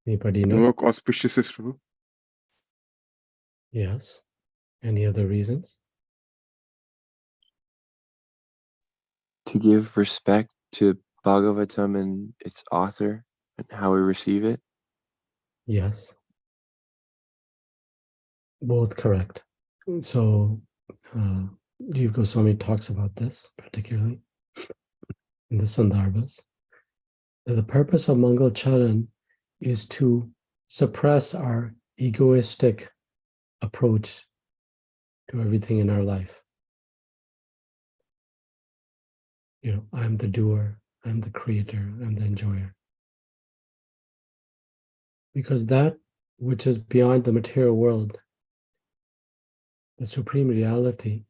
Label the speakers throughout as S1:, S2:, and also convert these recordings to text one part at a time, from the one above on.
S1: Anybody know?
S2: Work auspiciousness, Prabhu.
S1: Yes. Any other reasons?
S3: To give respect to Bhagavatam and its author and how we receive it.
S1: Yes. Both correct. So, Jiva Goswami talks about this particularly in the Sandarbhas. The purpose of Mangal Charan is to suppress our egoistic approach to everything in our life. You know, I'm the doer, I'm the creator, I'm the enjoyer. Because that which is beyond the material world, the supreme reality,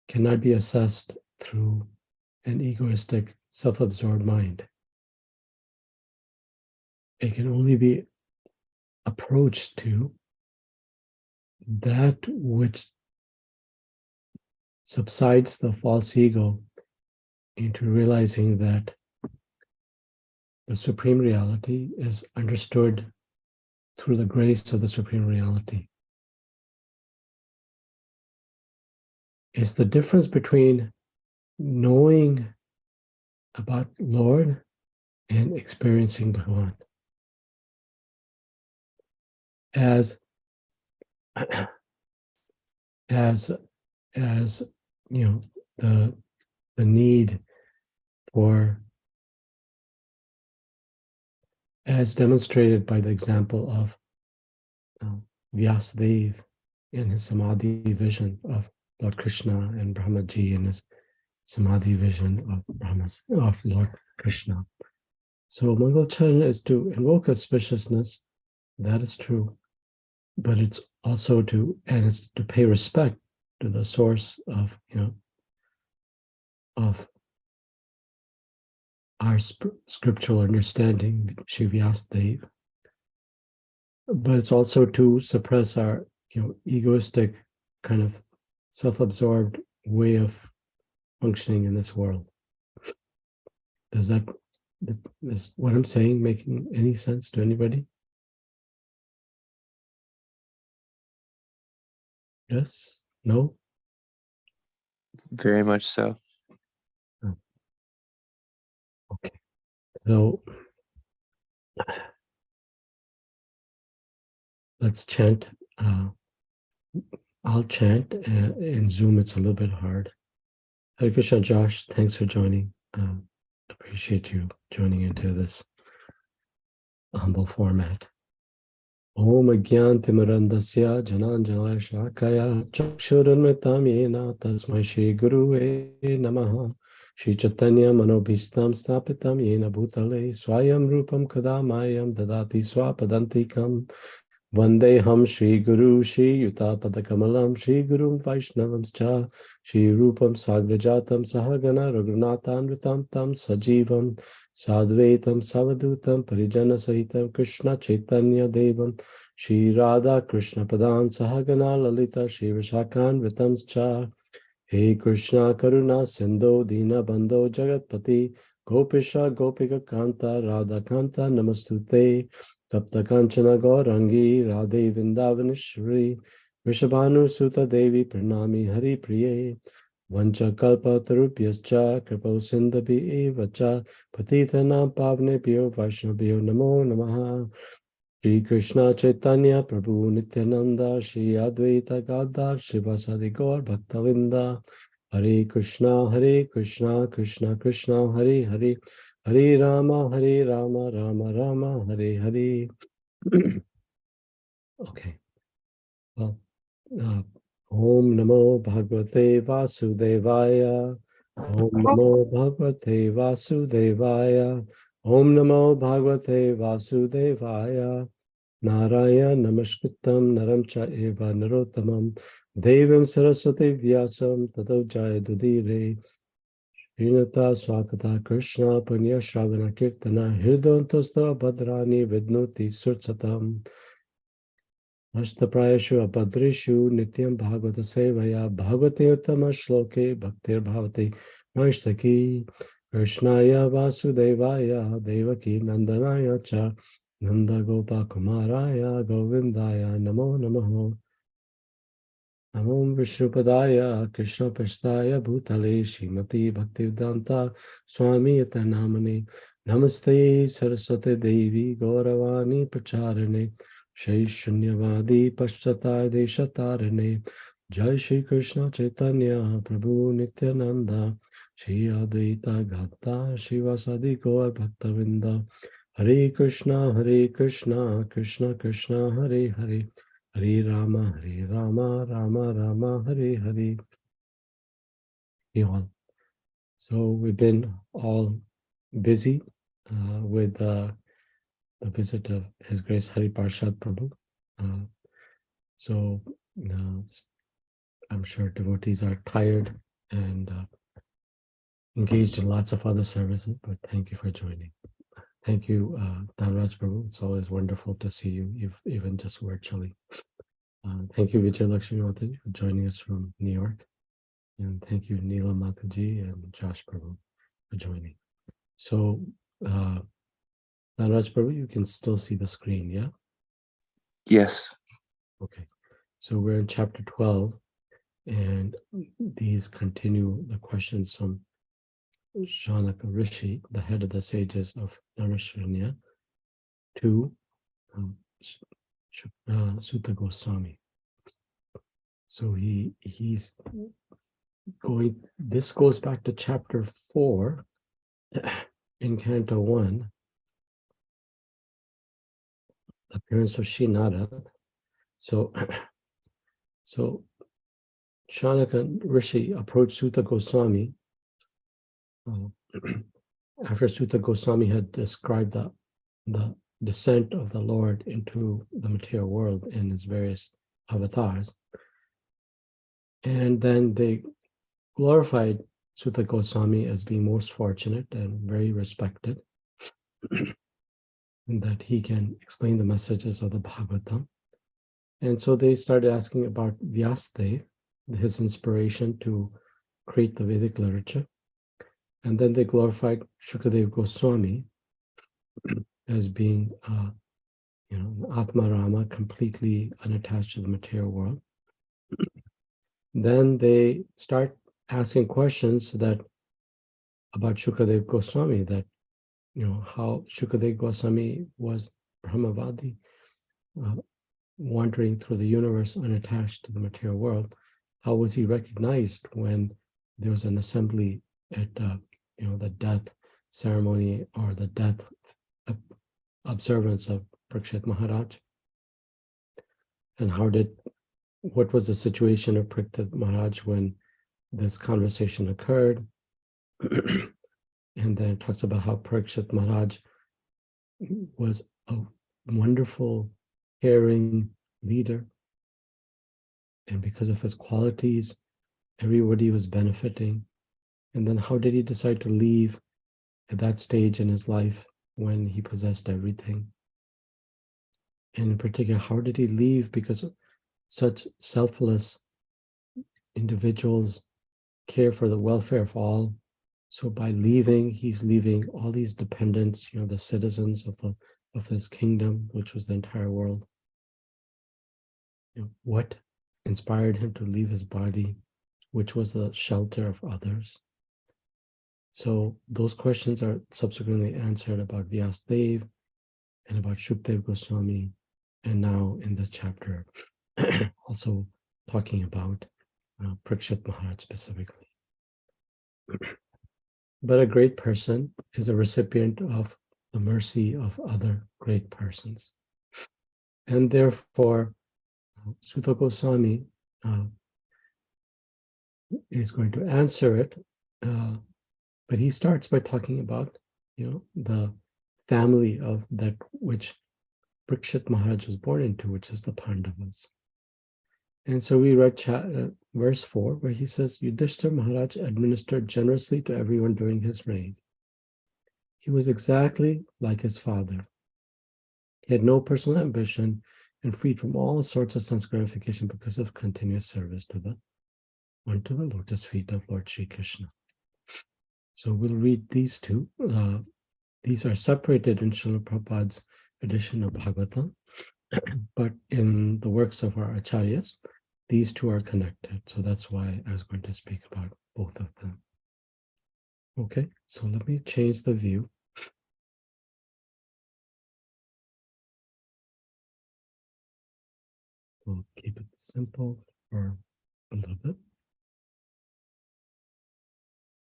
S1: cannot be assessed through an egoistic, self-absorbed mind. It can only be approached to that which subsides the false ego into realizing that the supreme reality is understood through the grace of the supreme reality. It's the difference between knowing about Lord and experiencing Bhagavan. As you know, the need for, as demonstrated by the example of Vyasadeva in his Samadhi vision of Lord Krishna and Brahmaji in his Samadhi vision of Lord Krishna. So Mangal Charan is to invoke auspiciousness, that is true, but it's also it's to pay respect to the source of, of our scriptural understanding, Shri Vyasadeva. But it's also to suppress our, egoistic kind of self-absorbed way of functioning in this world. Is what I'm saying making any sense to anybody? Yes? No?
S3: Very much so.
S1: Oh. Okay. So let's chant. I'll chant. In Zoom, it's a little bit hard. Hare Krishna, Josh, thanks for joining. Appreciate you joining into this humble format. Om Agyantimirandasya Jananjana Shakaya Chakshurunmitam Yena Tasmai Shri Gurue Namaha Shri Chaitanya Manobhishtam Stapitam Yena Bhutale Swayam Rupam Kadamayam Dadati Swapadantikam Vandeham Shri Guru Shri Yuta Padakamalam Shri Gurum Vaishnavamscha Shri Rupam Sagrajatam Sahagana Raghunatanvitam Tam Sajivam Sadvaitam Savadutam Parijana Sahitam Krishna Chaitanya Devam Shri Radha Krishna Padan Sahagana Lalita Shri Vishakan Vitamscha He Krishna Karuna Sindho Dina Bandho Jagatpati Gopisha Gopika Kanta Radha Kanta Namastute Tapta Kanchana Gaurangi Radhe Vindavanishri Vishabhanu Suta Devi Pranami Hari Priye Vancha Kalpa Tarupyascha Kripo Sindhabi Evacha Patithanam Pavnebhyo Vaishnavyo Namo Namaha Shri Krishna Chaitanya Prabhu Nityananda Shri Advaita Gadar Shivasadi Gaur Bhaktavinda Hare Krishna Krishna Krishna Hare Hare Hare Rama Rama Rama Hare Hare. Okay. Well, Om Namo Bhagavate Vasudevaya. Om Namo Bhagavate Vasudevaya. Om Namo Bhagavate Vasudevaya. Narayana Namaskritam Naram Cha Eva Narottamam Devam Saraswati Vyasam Tato Jayadudire Srinata Swakata Krishna Panya Shravana Kirtana Hirdantasta Bhadrani Vidnoti Sursatam Ashtaprayashu Abhadrishu Nityam Bhagavata Sevaya Bhagavate Uttama Shloke Bhaktir Bhavati Maishtaki Krishnaya Vasudevaya Devaki Nandanaya Cha Nanda Gopa Kumaraya Govindaya Namo Namaho. Namo Vishnupadaya Krishna Pastaya Bhutale Shrimati Bhaktivedanta Swami Namane. Namaste Saraswati Devi Gauravani Pacharane Shri Shunyavadi Paschata Deshatarane. Jai Shri Krishna Chaitanya Prabhu Nityananda Shri Advaita Gadda Shivasadi Gaur Bhaktavinda. Hare Krishna Krishna Krishna Hare Hare, Hare Rama Rama Rama Hare Hare. So we've been all busy with the visit of His Grace Hari Parshad Prabhu. So I'm sure devotees are tired and engaged in lots of other services, but thank you for joining. Thank you, Dhanraj Prabhu. It's always wonderful to see you, even just virtually. Thank you, Vijay Lakshmi Mataji, for joining us from New York. And thank you, Neela Mataji and Josh Prabhu for joining. So, Dhanraj Prabhu, you can still see the screen, yeah?
S3: Yes.
S1: Okay. So we're in chapter 12, and these continue the questions from Janaka Rishi, the head of the sages of Narashranya, to Sutta Goswami. So he's going, this goes back to chapter 4 in Canto 1, the appearance of Srinada. So Shanaka Rishi approached Sutta Goswami after Sutta Goswami had described the descent of the Lord into the material world in his various avatars. And then they glorified Sutta Goswami as being most fortunate and very respected, and that he can explain the messages of the Bhagavatam. And so they started asking about Vyasadeva, his inspiration to create the Vedic literature. And then they glorified Shukadeva Goswami as being, Atma Rama, completely unattached to the material world. Then they start asking questions about Shukadeva Goswami, that, how Shukadeva Goswami was Brahmavadi, wandering through the universe unattached to the material world. How was he recognized when there was an assembly at the death ceremony or the death observance of Parikshit Maharaj? And what was the situation of Parikshit Maharaj when this conversation occurred? And then it talks about how Parikshit Maharaj was a wonderful, caring leader. And because of his qualities, everybody was benefiting. And then how did he decide to leave at that stage in his life when he possessed everything? And in particular, how did he leave? Because such selfless individuals care for the welfare of all. So by leaving, he's leaving all these dependents, the citizens of his kingdom, which was the entire world. What inspired him to leave his body, which was the shelter of others? So those questions are subsequently answered about Vyasadeva and about Shukdev Goswami, and now in this chapter, also talking about Parikshit Maharaj specifically. But a great person is a recipient of the mercy of other great persons. And therefore, Sutta Goswami is going to answer it, but he starts by talking about, the family of that which Parikshit Maharaj was born into, which is the Pandavas. And so we read verse 4, where he says, Yudhishthira Maharaj administered generously to everyone during his reign. He was exactly like his father. He had no personal ambition and freed from all sorts of sense gratification because of continuous service unto the lotus feet of Lord Sri Krishna. So we'll read these two. These are separated in Srila Prabhupada's edition of Bhagavatam, but in the works of our acharyas, these two are connected. So that's why I was going to speak about both of them. Okay, so let me change the view. We'll keep it simple for a little bit.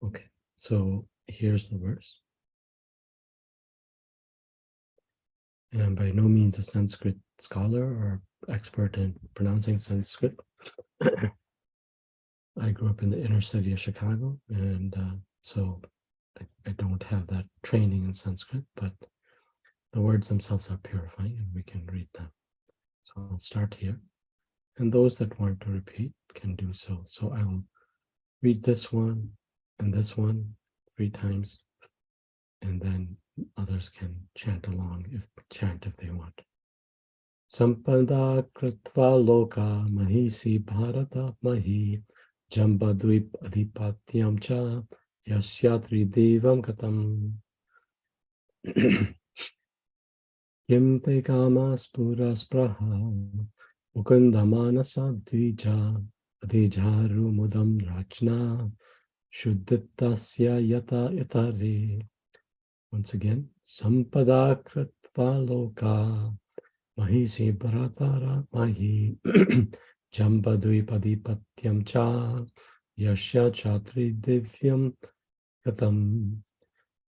S1: Okay, so here's the verse. And I'm by no means a Sanskrit scholar or expert in pronouncing Sanskrit. I grew up in the inner city of Chicago, and so I don't have that training in Sanskrit, but the words themselves are purifying and we can read them. So I'll start here. And those that want to repeat can do so. So I will read this one and this one 3 times, and then others can chant along if they want. Sampada kritva loka mahisi bharata mahi jambadvip adhipatyam cha yasyatri devam katam. Kim te kama spura spraha mukundamana sadvija adhijaru mudam rachna shuddhitasya yata yatare. Once again, sampada kritva loka mahisi bharatara mahi jambadvipadhipatyam cha yasya chatri divyam katam.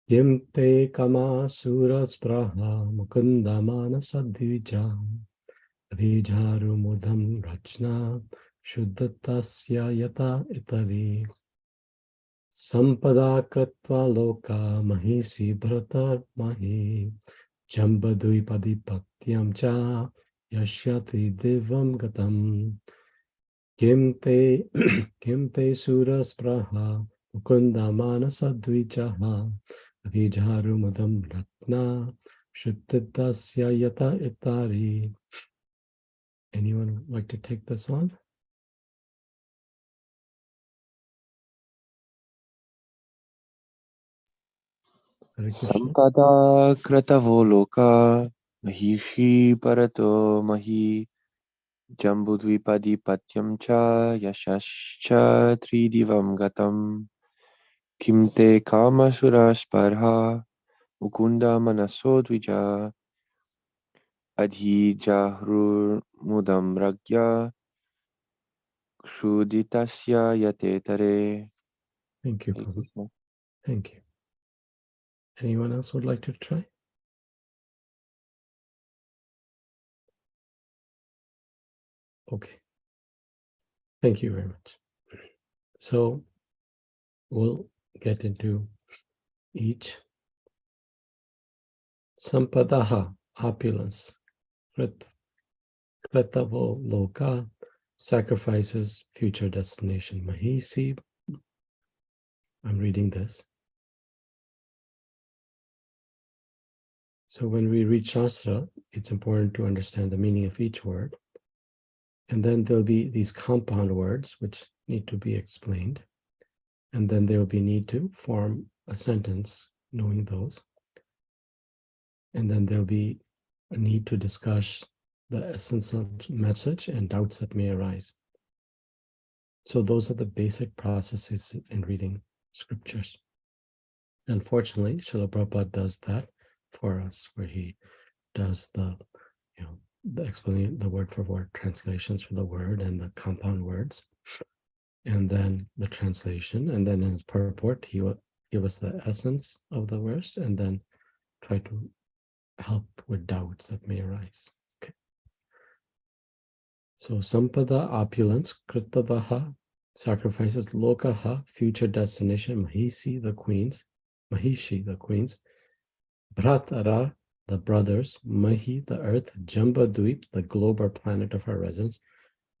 S1: Yim te kama sura spraha mukunda manasa dvija adhijaru mudam rachna shuddhatasya yata itari. Sampada kritva loka mahisi bharatar mahi jambadvipadhipatyam cha yashyati divam gatam. Kim te sura spraha mukunda manasa dvijaha adhijaru mudam ratna shuddhitasya yata itari. Anyone like to take this on? Hare Krishna.
S3: Sampada kratavo loka mahishi parato mahi jambudvipadhipatyam cha yashascha tridivam gatam kim te kama surasparha mukunda manaso dvija adhijahru mudam ragya kshuditasya yatetare.
S1: Thank you,
S3: Hare
S1: Prabhu.
S3: Krishna.
S1: Thank you. Anyone else would like to try? Okay. Thank you very much. So we'll get into each. Sampadaha, opulence. Kratavo loka, sacrifices, future destination. Mahisi, I'm reading this. So when we read Shastra, it's important to understand the meaning of each word. And then there'll be these compound words which need to be explained. And then there will be need to form a sentence knowing those. And then there'll be a need to discuss the essence of message and doubts that may arise. So those are the basic processes in reading scriptures. Unfortunately, Srila Prabhupada does that for us, where he does the explanation, the word for word translations for the word and the compound words, and then the translation, and then in his purport, he will give us the essence of the verse and then try to help with doubts that may arise. Okay. So sampada, opulence, kritavaha, sacrifices, lokaha, future destination, mahisi, the queens, mahishi, the queens, bhratara, the brothers, mahi, the earth, jambadvip, the globe or planet of our residence,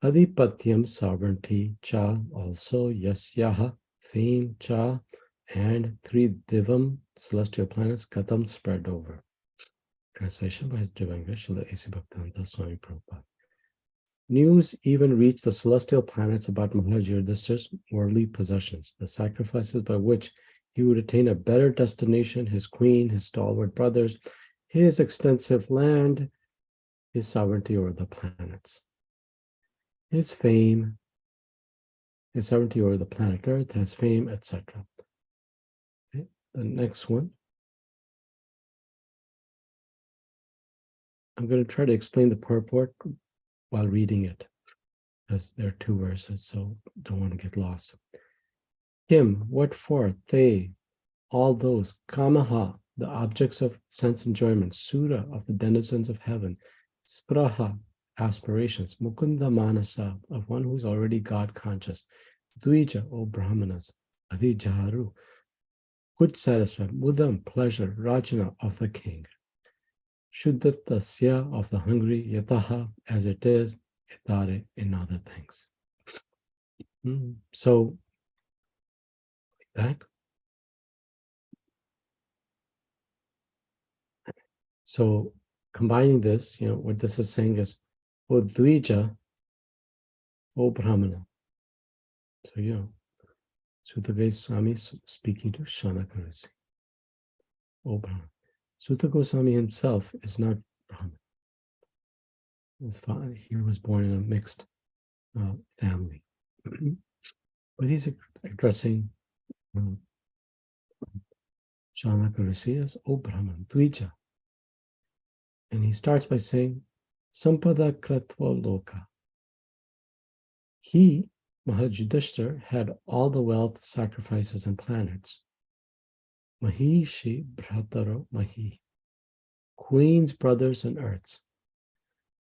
S1: adhipatyam, sovereignty, cha, also, yasyaha, fame, cha, and three divam, celestial planets, katam, spread over. Translation by His Divine Grace, Srila A.C. Bhaktivedanta Swami Prabhupada. News even reached the celestial planets about Maharaj Yudhishthira's worldly possessions, the sacrifices by which he would attain a better destination, his queen, his stalwart brothers, his extensive land, his sovereignty over the planets, his fame, his sovereignty over the planet Earth, his fame, etc. Okay. The next one. I'm going to try to explain the purport while reading it, because there are 2 verses, so don't want to get lost. Him, what for? They, all those, kamaha, the objects of sense enjoyment, sura, of the denizens of heaven, spraha, aspirations, mukunda manasa, of one who is already God conscious, dvija, O brahmanas, adhijaharu, good satisfied, mudam, pleasure, rajana, of the king, shuddhatasya, of the hungry, yataha, as it is, etare, in other things. So, back. So combining this, what this is saying is, O Dvija, O Brahmana. So, Sutta Goswami speaking to Shanaka Rishi, O Brahmana. Sutta Goswami himself is not Brahman. His father, he was born in a mixed family. But he's addressing Shanaka Rishi as O Brahman, Dvija. And he starts by saying, Sampada Kratva Loka. He, Maharaj Yudhishthir, had all the wealth, sacrifices, and planets. Mahishi Bhrataro Mahi, queens, brothers, and earths.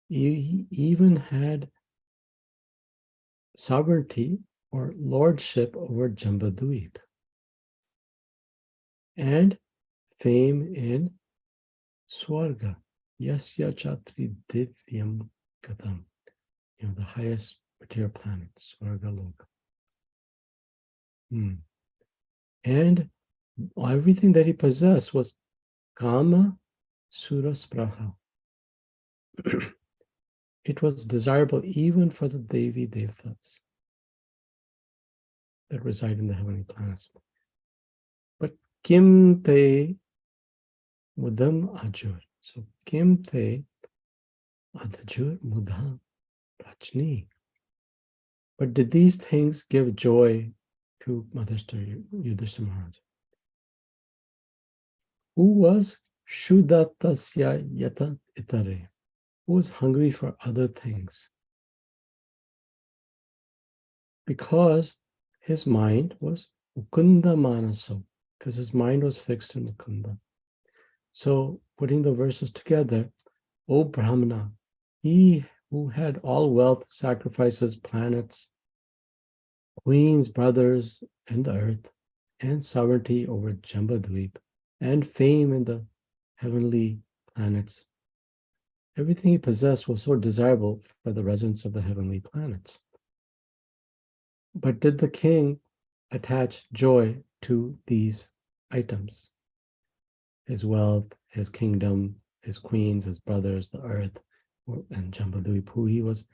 S1: He even had sovereignty or lordship over Jambudvip and fame in Swarga, Yasya Chatri Divyam Katam, the highest material planet, Swarga Loka. And everything that he possessed was Kama Sura Spraha. It was desirable even for the Devi Devtas that reside in the heavenly planets. But Kim Te Mudam Ajur. So Kim Te Adajur Mudha Rajni. But did these things give joy to Yudhishthira Maharaj, who was Shuddhatasya Yata Itare, who was hungry for other things? Because his mind was Mukunda Manaso, because his mind was fixed in Mukunda. So putting the verses together, O Brahmana, he who had all wealth, sacrifices, planets, queens, brothers, and the earth, and sovereignty over Jambudvip, and fame in the heavenly planets. Everything he possessed was so desirable for the residents of the heavenly planets. But did the king attach joy to these items? His wealth, his kingdom, his queens, his brothers, the earth, and Jambudvip, who he was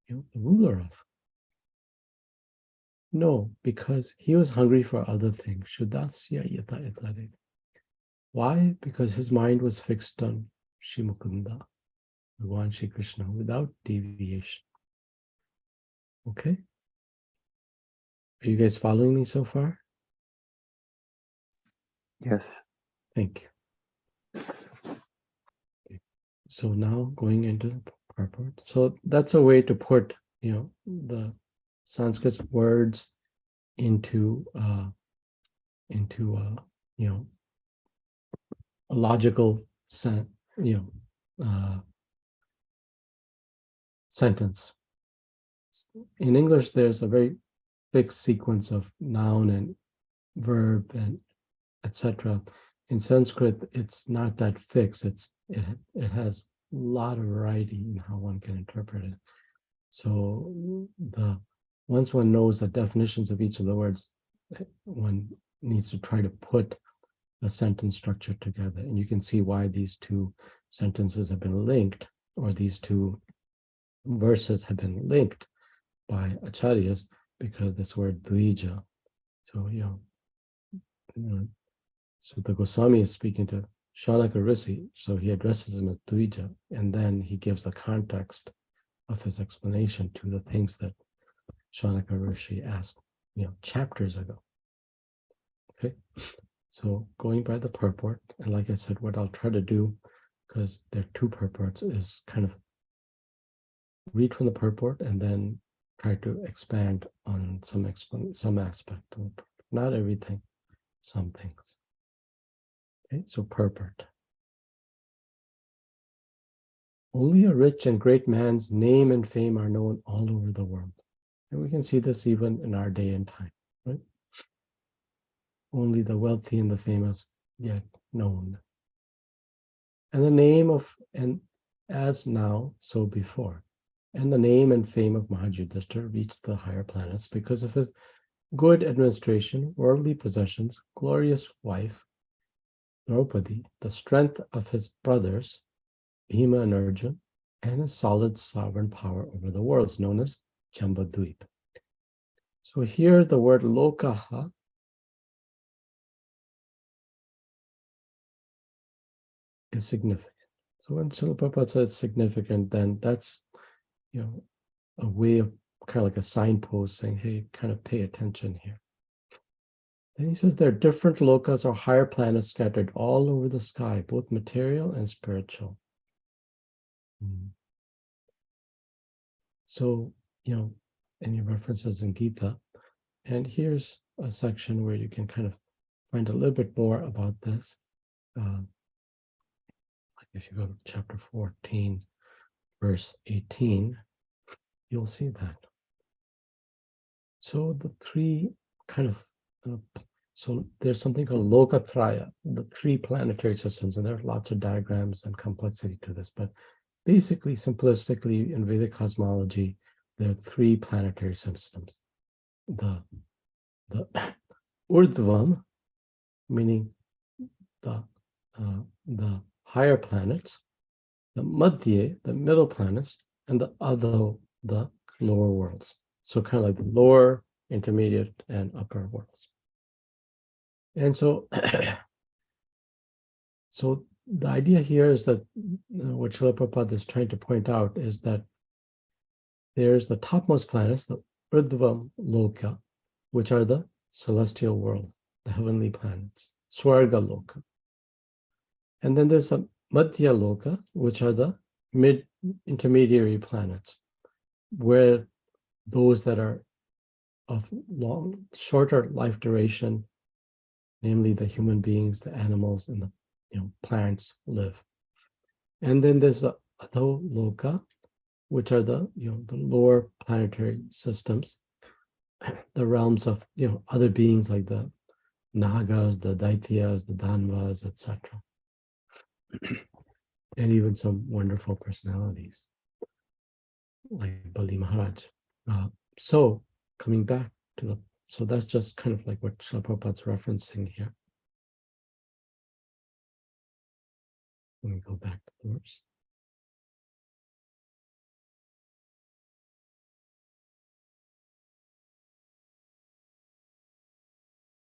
S1: the ruler of. No, because he was hungry for other things. Shuddhasya yata etlare. Why? Because his mind was fixed on Shri Mukunda, Bhagavan Shri Krishna, without deviation. Okay? Are you guys following me so far?
S3: Yes.
S1: Thank you. Okay. So now going into the purport. So that's a way to put, the Sanskrit words into a logical sentence. In English, there's a very fixed sequence of noun and verb and etc. In Sanskrit, it's not that fixed. It has a lot of variety in how one can interpret it. So once one knows the definitions of each of the words, one needs to try to put a sentence structure together. And you can see why these 2 sentences have been linked, or these 2 verses have been linked by acharyas, because this word dvija. So, so the Goswami is speaking to Shaunaka Rishi, so he addresses him as Dvija, and then he gives the context of his explanation to the things that Shaunaka Rishi asked, chapters ago. Okay, so going by the purport, and like I said, what I'll try to do, because there are two purports, is kind of read from the purport and then try to expand on some aspect of it. Not everything, some things. Okay, so purport. Only a rich and great man's name and fame are known all over the world. And we can see this even in our day and time, right? Only the wealthy and the famous yet known. And the name of, and as now, so before. And the name and fame of Mahayudhishthira reached the higher planets because of his good administration, worldly possessions, glorious wife, Draupadi, the strength of his brothers, Bhima and Arjuna, and a solid sovereign power over the worlds known as Jambudvip. So here the word lokaha is significant. So when Srila Prabhupada says it's significant, then that's a way of kind of like a signpost saying, hey, kind of pay attention here. Then he says there are different lokas or higher planets scattered all over the sky, both material and spiritual. So, any references in Gita. And here's a section where you can kind of find a little bit more about this. Like if you go to chapter 14, verse 18, you'll see that. So the three kind of, so there's something called Lokatraya, the three planetary systems, and there are lots of diagrams and complexity to this, but basically, simplistically, in Vedic cosmology, there are three planetary systems. The Urdhvam, meaning the higher planets, the Madhya, the middle planets, and the Adho, the lower worlds. So kind of like the lower, intermediate, and upper worlds. And so, so the idea here is that what Srila Prabhupada is trying to point out is that there's the topmost planets, the Urdhva Loka, which are the celestial world, the heavenly planets, Swarga Loka. And then there's a Madhya Loka, which are the mid-intermediary planets, where those that are of shorter life duration, namely the human beings, the animals, and the plants live. And then there's the Adho Loka, which are the the lower planetary systems, the realms of other beings like the Nagas, the Daityas, the Danvas, etc. And even some wonderful personalities like Bali Maharaj. So coming back to so that's just kind of like what Srila Prabhupada's referencing here. Let me go back to the verse.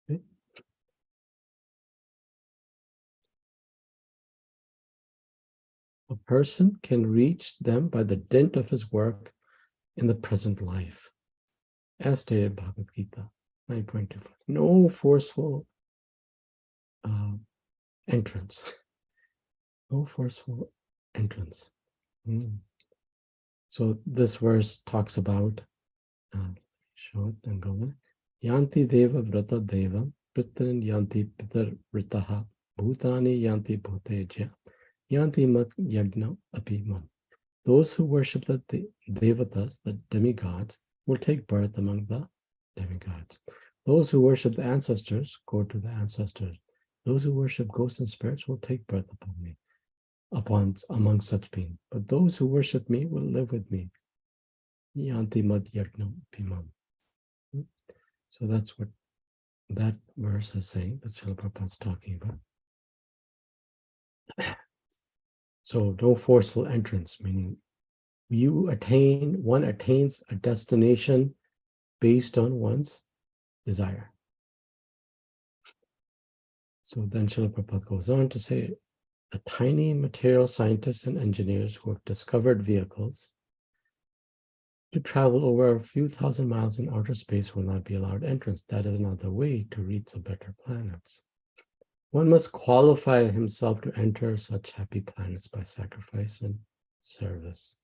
S1: Okay. A person can reach them by the dint of his work in the present life, as stated in Bhagavad Gita 9.25. No forceful entrance. No forceful entrance. So this verse talks about, show it and go in. Yanti deva vrata deva, pritrin yanti pitar vritaha, bhutani yanti bhuteja, yanti mat yagna apimam. Those who worship the devatas, the demigods, will take birth among the demigods. Those who worship the ancestors go to the ancestors. Those who worship ghosts and spirits will take birth upon me, among such beings. But those who worship me will live with me. Yanti mad yagna pimam. So that's what that verse is saying, that Srila Prabhupada is talking about. So no forceful entrance, meaning one attains a destination based on one's desire. So then Srila Prabhupada goes on to say, the tiny material scientists and engineers who have discovered vehicles to travel over a few thousand miles in outer space will not be allowed entrance. That is not the way to reach the better planets. One must qualify himself to enter such happy planets by sacrifice and service.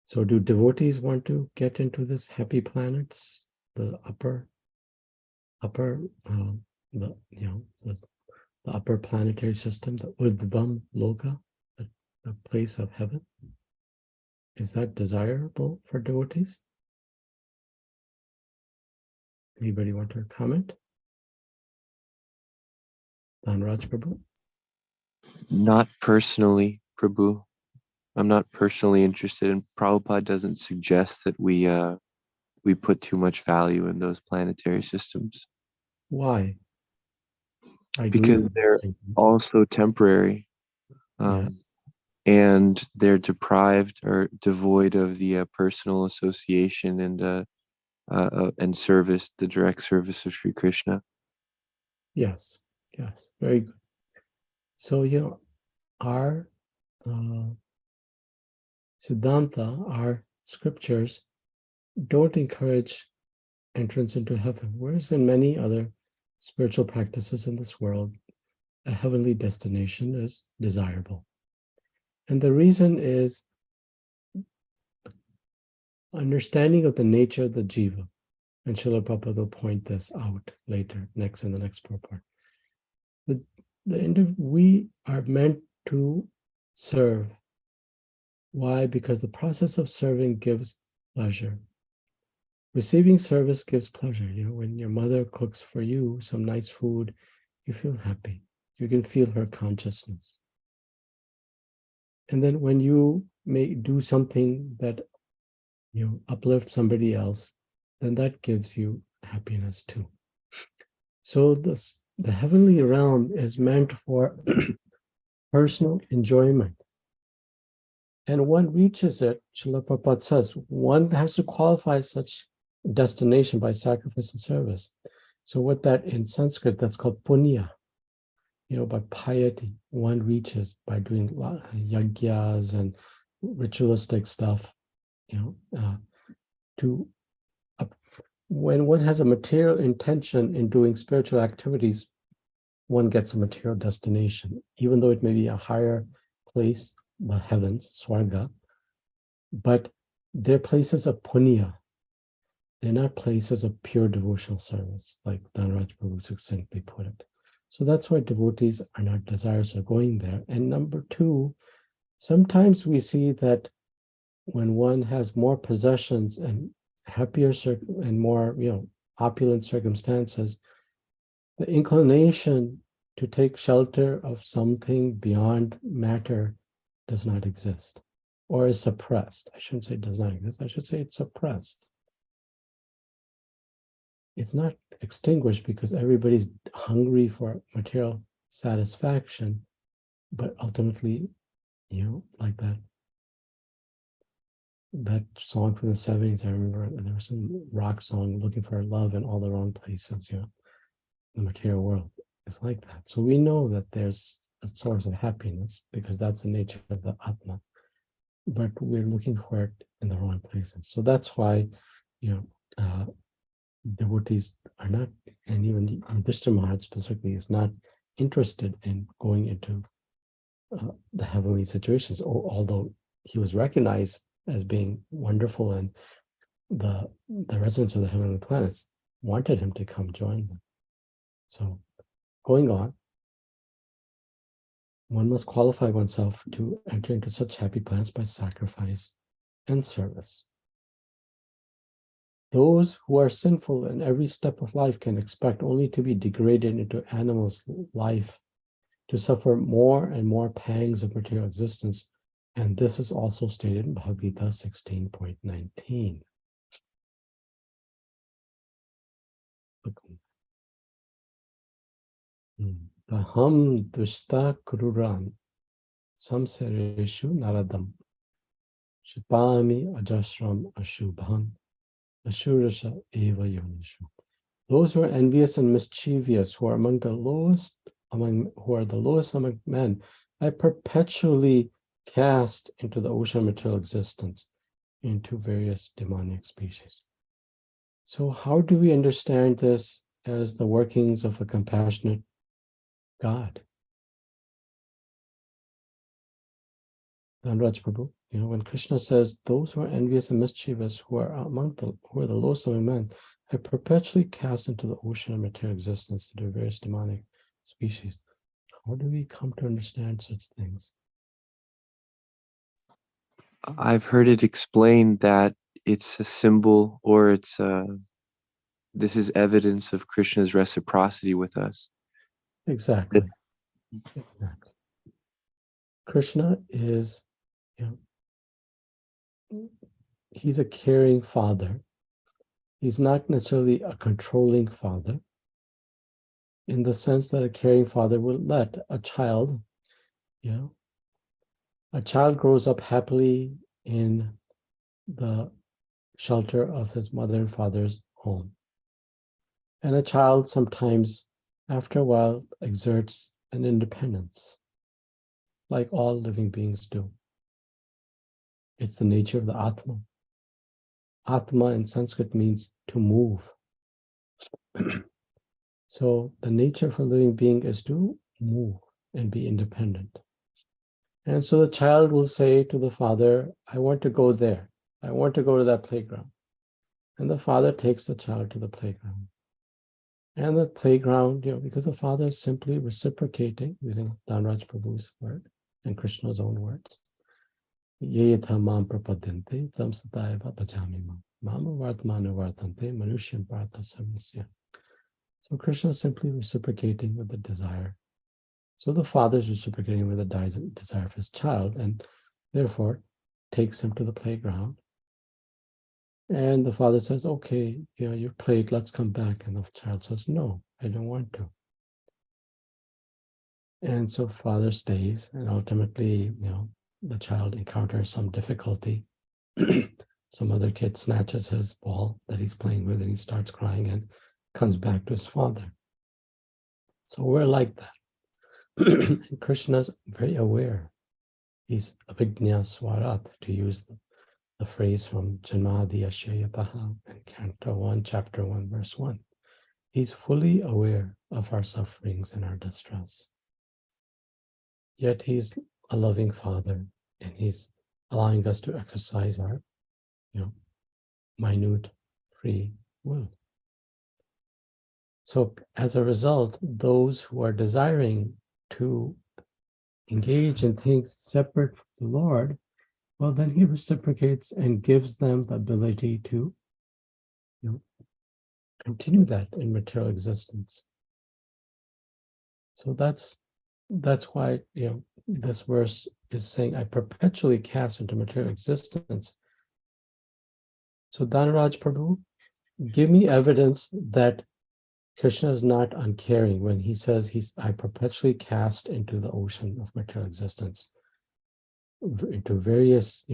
S1: So do devotees want to get into this happy planets, the upper, the upper planetary system, the Urdhvam Loka, the place of heaven? Is that desirable for devotees? Anybody want to comment? Dhanraj Prabhu?
S3: Not personally, Prabhu. I'm not personally interested, and Prabhupada doesn't suggest that we put too much value in those planetary systems.
S1: Why?
S3: Because they're also temporary. And they're deprived or devoid of the personal association and service, the direct service of Sri Krishna.
S1: Yes, very good. So, our Siddhanta, our scriptures, don't encourage entrance into heaven, whereas in many other spiritual practices in this world, a heavenly destination is desirable. And the reason is understanding of the nature of the jiva. And Srila Prabhupada will point this out later, in the next purport. We are meant to serve. Why? Because the process of serving gives pleasure. Receiving service gives pleasure. When your mother cooks for you some nice food, you feel happy. You can feel her consciousness. And then when you may do something that uplifts somebody else, then that gives you happiness too. So the heavenly realm is meant for personal enjoyment. And one reaches it, Srila Prabhupada says, one has to qualify such destination by sacrifice and service. So what that in Sanskrit, that's called punya. By piety, one reaches by doing yagyas and ritualistic stuff, when one has a material intention in doing spiritual activities, one gets a material destination, even though it may be a higher place, the heavens, swarga, but they're places of punya. They're not places of pure devotional service, like Dhanraj Prabhu succinctly put it. So that's why devotees are not desirous of going there. And number two, sometimes we see that when one has more possessions and happier and more, opulent circumstances, the inclination to take shelter of something beyond matter does not exist, or is suppressed. I shouldn't say it does not exist. I should say it's suppressed. It's not extinguished because everybody's hungry for material satisfaction, but ultimately, like that song from the 70s, I remember there was some rock song, looking for love in all the wrong places, the material world. It's like that. So we know that there's a source of happiness because that's the nature of the Atma, but we're looking for it in the wrong places. So that's why, devotees are not, and even Yudhishthira Maharaj specifically is not interested in going into the heavenly situations, although he was recognized as being wonderful, and the residents of the heavenly planets wanted him to come join them. So going on, one must qualify oneself to enter into such happy planets by sacrifice and service. Those who are sinful in every step of life can expect only to be degraded into animals' life, to suffer more and more pangs of material existence. And this is also stated in Bhagavad Gita 16.19. Aham dushta kruran samsareshu naradam shipami ajasram ashubham ashurasha eva yonishu. Those who are envious and mischievous, who are the lowest among men, I perpetually cast into the ocean of material existence, into various demonic species. So how do we understand this as the workings of a compassionate God? Dhanraj Prabhu, when Krishna says, those who are envious and mischievous, who are the lowest among men, I perpetually cast into the ocean of material existence, into various demonic species. How do we come to understand such things?
S3: I've heard it explained that it's a symbol, or this is evidence of Krishna's reciprocity with us.
S1: Exactly. Krishna is, he's a caring father. He's not necessarily a controlling father, in the sense that a caring father will let a child, a child grows up happily in the shelter of his mother and father's home. And a child sometimes, after a while, exerts an independence, like all living beings do. It's the nature of the Atma. Atma in Sanskrit means to move. So the nature of a living being is to move and be independent. And so the child will say to the father, I want to go there. I want to go to that playground. And the father takes the child to the playground. And the playground, because the father is simply reciprocating, using Dhanraj Prabhu's word and Krishna's own words. Ye mam prapadante tam satayava bhajami mam. Mama vartmanu vartante manushyan partha samasya. So Krishna is simply reciprocating with the desire. So the father is reciprocating with the desire of his child, and therefore takes him to the playground. And the father says, okay, you've played, let's come back. And the child says, no, I don't want to. And so father stays, and ultimately, the child encounters some difficulty. Some other kid snatches his ball that he's playing with, and he starts crying and comes back to his father. So we're like that. And Krishna's very aware. He's abhignya swarat, to use the phrase from Janmadi Ashayataha in Canto 1, Chapter 1, Verse 1. He's fully aware of our sufferings and our distress. Yet he's a loving father, and he's allowing us to exercise our, minute free will. So as a result, those who are desiring to engage in things separate from the Lord, well, then he reciprocates and gives them the ability to, continue that in material existence. So that's why, this verse is saying, I perpetually cast into material existence. So Dhanraj Prabhu, give me evidence that Krishna is not uncaring when he says I perpetually cast into the ocean of material existence, into various,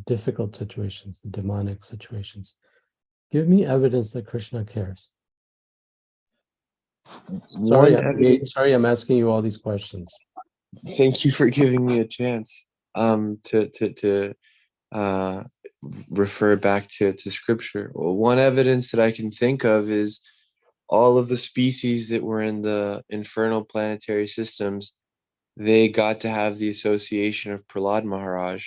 S1: difficult situations, demonic situations. Give me evidence that Krishna cares. Sorry, I'm asking you all these questions.
S3: Thank you for giving me a chance to refer back to scripture. Well, one evidence that I can think of is all of the species that were in the infernal planetary systems. They got to have the association of Prahlad Maharaj.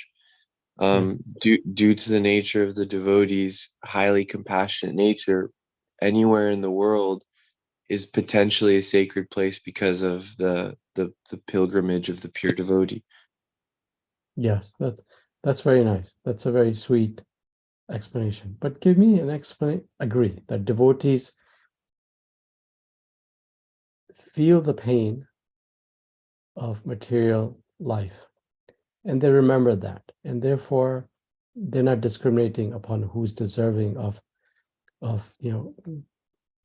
S3: Due to the nature of the devotees' highly compassionate nature, anywhere in the world is potentially a sacred place because of the pilgrimage of the pure devotee.
S1: Yes, that's very nice. That's a very sweet explanation. But give me an explanation. Agree that devotees feel the pain of material life, and they remember that, and therefore they're not discriminating upon who's deserving of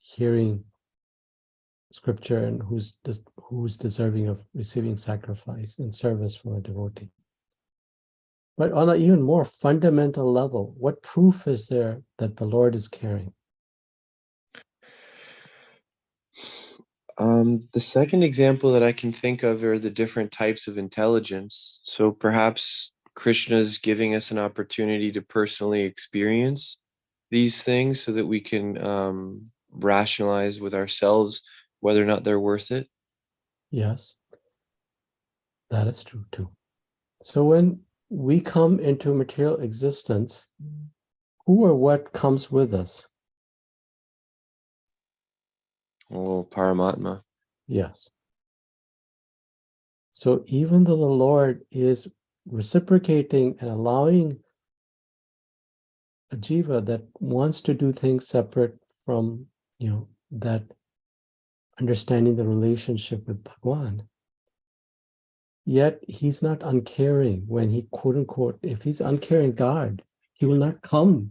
S1: hearing scripture and who's deserving of receiving sacrifice in service for a devotee. But on an even more fundamental level, what proof is there that the Lord is caring?
S3: The second example that I can think of are the different types of intelligence. So perhaps Krishna is giving us an opportunity to personally experience these things so that we can rationalize with ourselves whether or not they're worth it.
S1: Yes, that is true too. So when we come into material existence, who or what comes with us?
S3: Oh, Paramatma.
S1: Yes. So even though the Lord is reciprocating and allowing a jiva that wants to do things separate from, that understanding the relationship with Bhagwan, yet he's not uncaring when he, quote unquote, if he's uncaring God, he will not come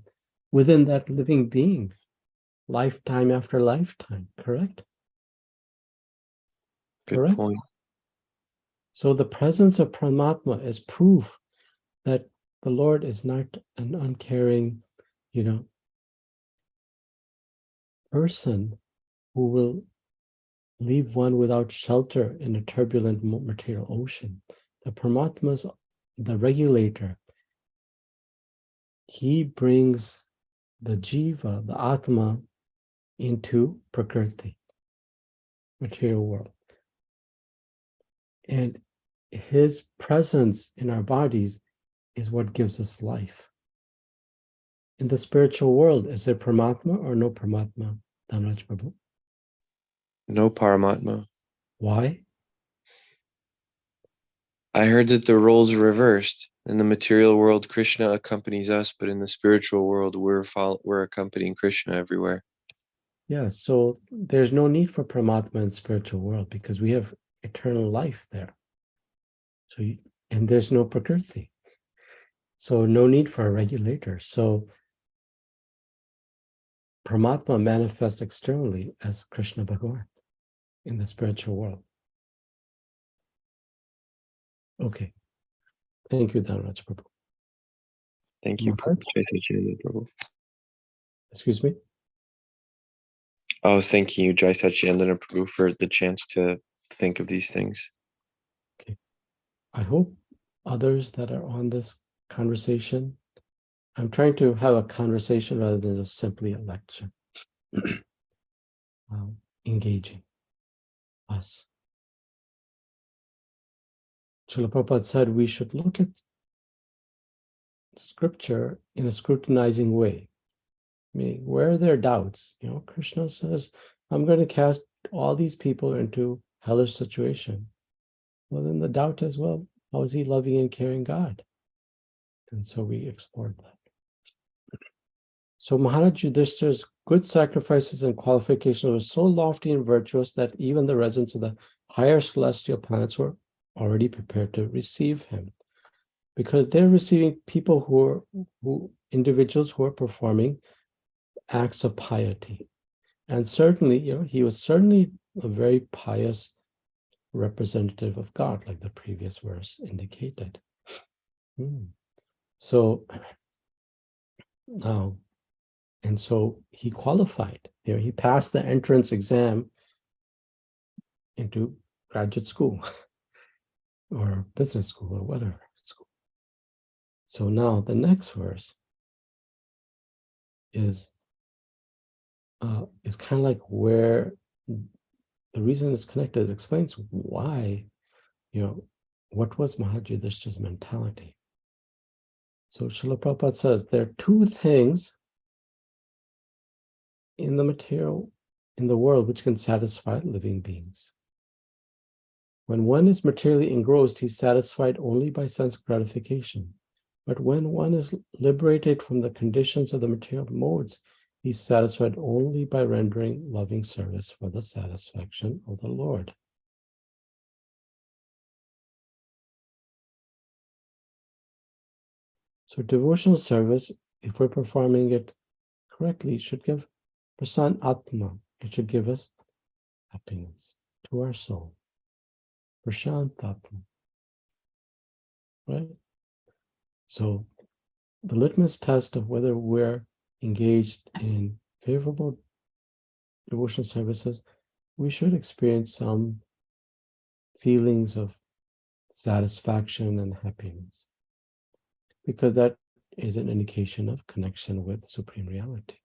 S1: within that living being lifetime after lifetime, correct?
S3: Good
S1: Correct.
S3: point.
S1: So the presence of Paramatma is proof that the Lord is not an uncaring, person who will leave one without shelter in a turbulent material ocean. The Paramatma is the regulator. He brings the jiva, the atma, into prakriti, material world. And his presence in our bodies is what gives us life. In the spiritual world, is there Paramatma or no Paramatma, Dhanraj Prabhu?
S3: No Paramatma.
S1: Why?
S3: I heard that the roles are reversed. In the material world, Krishna accompanies us, but in the spiritual world, we're accompanying Krishna everywhere.
S1: Yeah, so there's no need for Paramatma in spiritual world because we have eternal life there. So, and there's no prakriti. So no need for a regulator. So Paramatma manifests externally as Krishna Bhagavan in the spiritual world. Okay. Thank you, Dhanraj Prabhu.
S3: Thank you,
S1: Maharaj?
S3: Jai Prabhu.
S1: Excuse me?
S3: I was thanking you, Jai Sacinandana Prabhu, for the chance to think of these things.
S1: Okay. I hope others that are on this conversation, I'm trying to have a conversation rather than just simply a lecture. Engaging us. Srila Prabhupada said we should look at scripture in a scrutinizing way. I mean, where are their doubts? Krishna says, I'm going to cast all these people into hellish situation. Well, then the doubt is, well, how is he loving and caring God? And so we explored that. So Maharaj Yudhishthira's good sacrifices and qualifications were so lofty and virtuous that even the residents of the higher celestial planets were already prepared to receive him, because they're receiving people individuals who are performing acts of piety. And certainly, he was certainly a very pious representative of God, like the previous verse indicated. So now, and so he qualified. He passed the entrance exam into graduate school or business school or whatever school. So now the next verse is kind of like where the reason it's connected. It explains why, what was Maharaj Yudhishthira's mentality. So Srila Prabhupada says there are two things in the world which can satisfy living beings. When one is materially engrossed, he's satisfied only by sense gratification. But when one is liberated from the conditions of the material modes, he's satisfied only by rendering loving service for the satisfaction of the Lord. So devotional service, if we're performing it correctly, should give prasan atma. It should give us happiness to our soul. Prashant atma. Right? So the litmus test of whether we're engaged in favorable devotional services we should experience some feelings of satisfaction and happiness, because that is an indication of connection with Supreme Reality.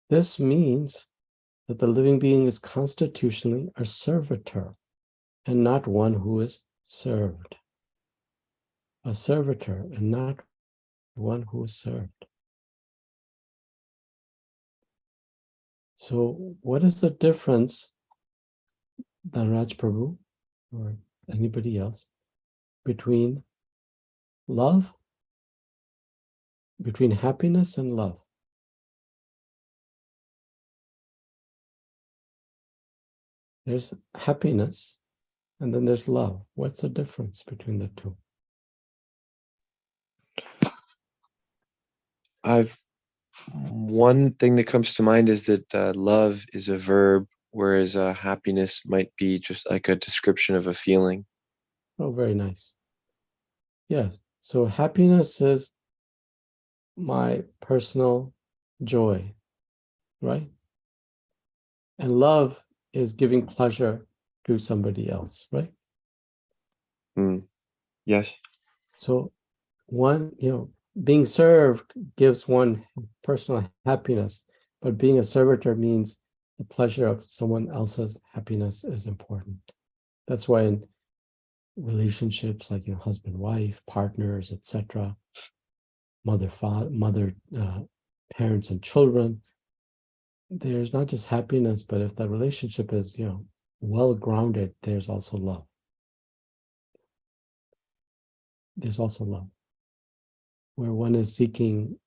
S1: This means that the living being is constitutionally a servitor and not one who is served. A servitor and not one who is served. So what is the difference, Dhanraj Prabhu or anybody else, between love, between happiness and love? There's happiness and then there's love. What's the difference between the two?
S3: One thing that comes to mind is that love is a verb, whereas happiness might be just like a description of a feeling.
S1: Oh, very nice. Yes. So happiness is my personal joy, right? And love is giving pleasure to somebody else, right?
S3: Yes.
S1: So one, being served gives one personal happiness, but being a servitor means the pleasure of someone else's happiness is important. That's why in relationships like husband, wife, partners, etc., mother, father, parents, and children, there's not just happiness, but if the relationship is well grounded, there's also love. There's also love, where one is seeking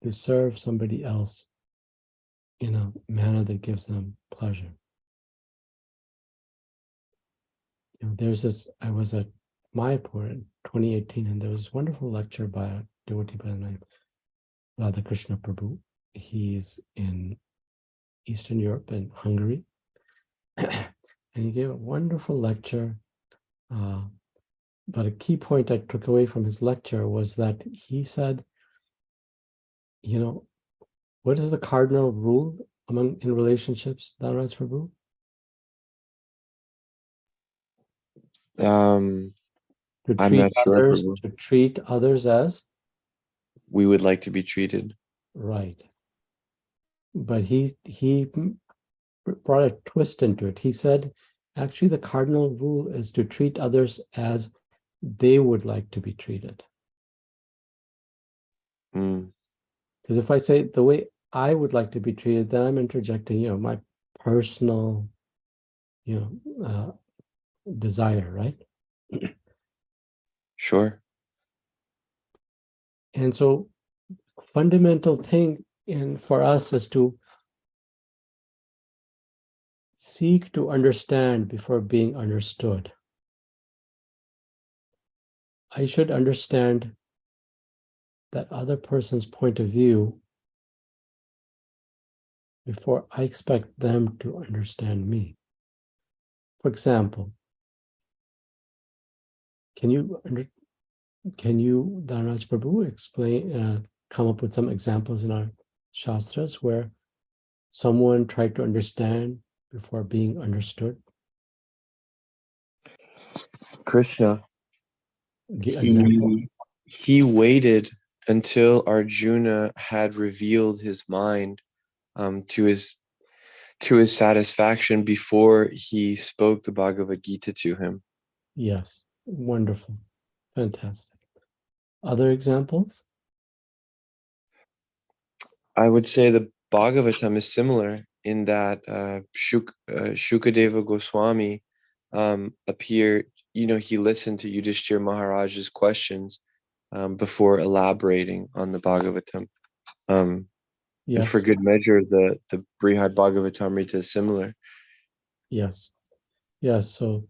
S1: to serve somebody else in a manner that gives them pleasure. There's this, I was at Mayapur in 2018, and there was this wonderful lecture by a devotee by the name Radhakrishna Prabhu. He's in Eastern Europe and Hungary. And he gave a wonderful lecture. But a key point I took away from his lecture was that he said, what is the cardinal rule in relationships, Dhanraj Prabhu? To
S3: I'm
S1: treat
S3: not sure,
S1: others,
S3: Prabhu.
S1: to treat others as
S3: We would like to be treated.
S1: right. But he brought a twist into it. He said, actually, the cardinal rule is to treat others as they would like to be treated. Because if I say the way I would like to be treated, then I'm interjecting, my personal, desire, right?
S3: Sure.
S1: And so, fundamental thing for us is to seek to understand before being understood. I should understand that other person's point of view before I expect them to understand me. For example, can you, Dhanraj Prabhu, come up with some examples in our Shastras where someone tried to understand before being understood?
S3: Krishna,
S1: Example?
S3: he waited until Arjuna had revealed his mind to his satisfaction before he spoke the Bhagavad Gita to him.
S1: Yes, wonderful, fantastic. Other examples?
S3: I would say the Bhagavatam is similar in that Shukadeva Goswami appeared, he listened to Yudhishthira Maharaj's questions before elaborating on the Bhagavatam.
S1: Yes.
S3: And for good measure, the Brihad Bhagavatamrita is similar.
S1: Yes. Yes. So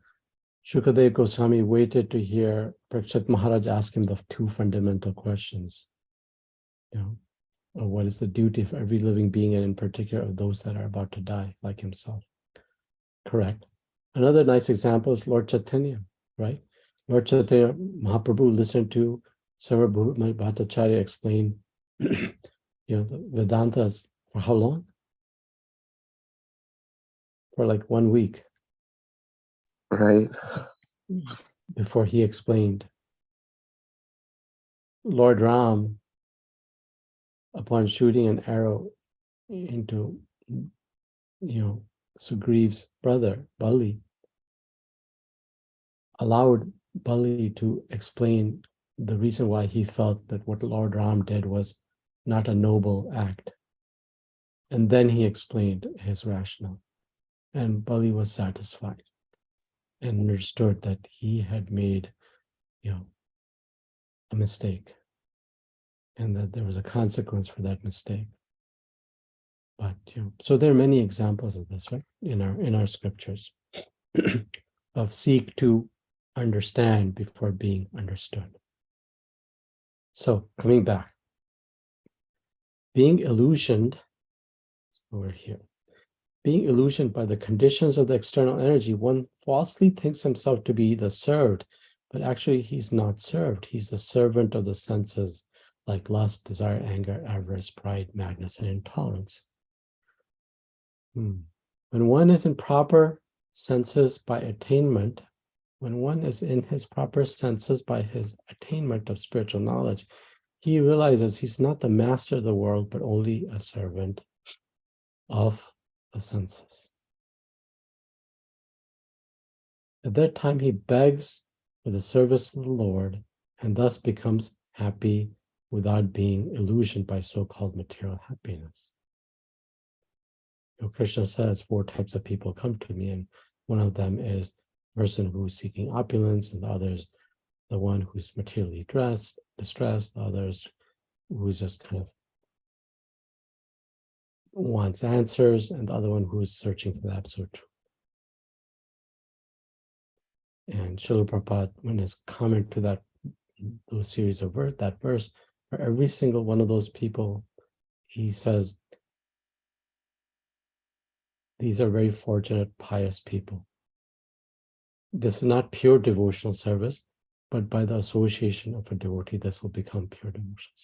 S1: Shukadeva Goswami waited to hear Parikshit Maharaj ask him the two fundamental questions. What is the duty of every living being, and in particular of those that are about to die, like himself? Correct. Another nice example is Lord Chaitanya, right? Lord Chaitanya Mahaprabhu listened to Sarvabhauma Bhattacharya explain, the Vedantas for how long? for like 1 week
S3: Right.
S1: before he explained. Lord Ram, upon shooting an arrow into, Sugriev's brother, Bali, allowed Bali to explain the reason why he felt that what Lord Ram did was not a noble act. And then he explained his rationale. And Bali was satisfied and understood that he had made, a mistake and that there was a consequence for that mistake. But, so there are many examples of this, right? In our scriptures of seek to understand before being understood. So coming back, being illusioned, over here, being illusioned by the conditions of the external energy, one falsely thinks himself to be the served, but actually he's not served. He's a servant of the senses, like lust, desire, anger, avarice, pride, madness, and intolerance. When one is in proper senses by attainment, when one is in his proper senses by his attainment of spiritual knowledge, he realizes he's not the master of the world, but only a servant of the senses. At that time, he begs for the service of the Lord and thus becomes happy without being illusioned by so-called material happiness. Krishna says 4 types of people come to me, and one of them is the person who's seeking opulence, and the others, the one who's materially distressed, the others who's just kind of wants answers, and the other one who's searching for the absolute truth. And Srila Prabhupada, in his comment to those series of that verse, for every single one of those people, he says, these are very fortunate, pious people. This is not pure devotional service, but by the association of a devotee, this will become pure devotional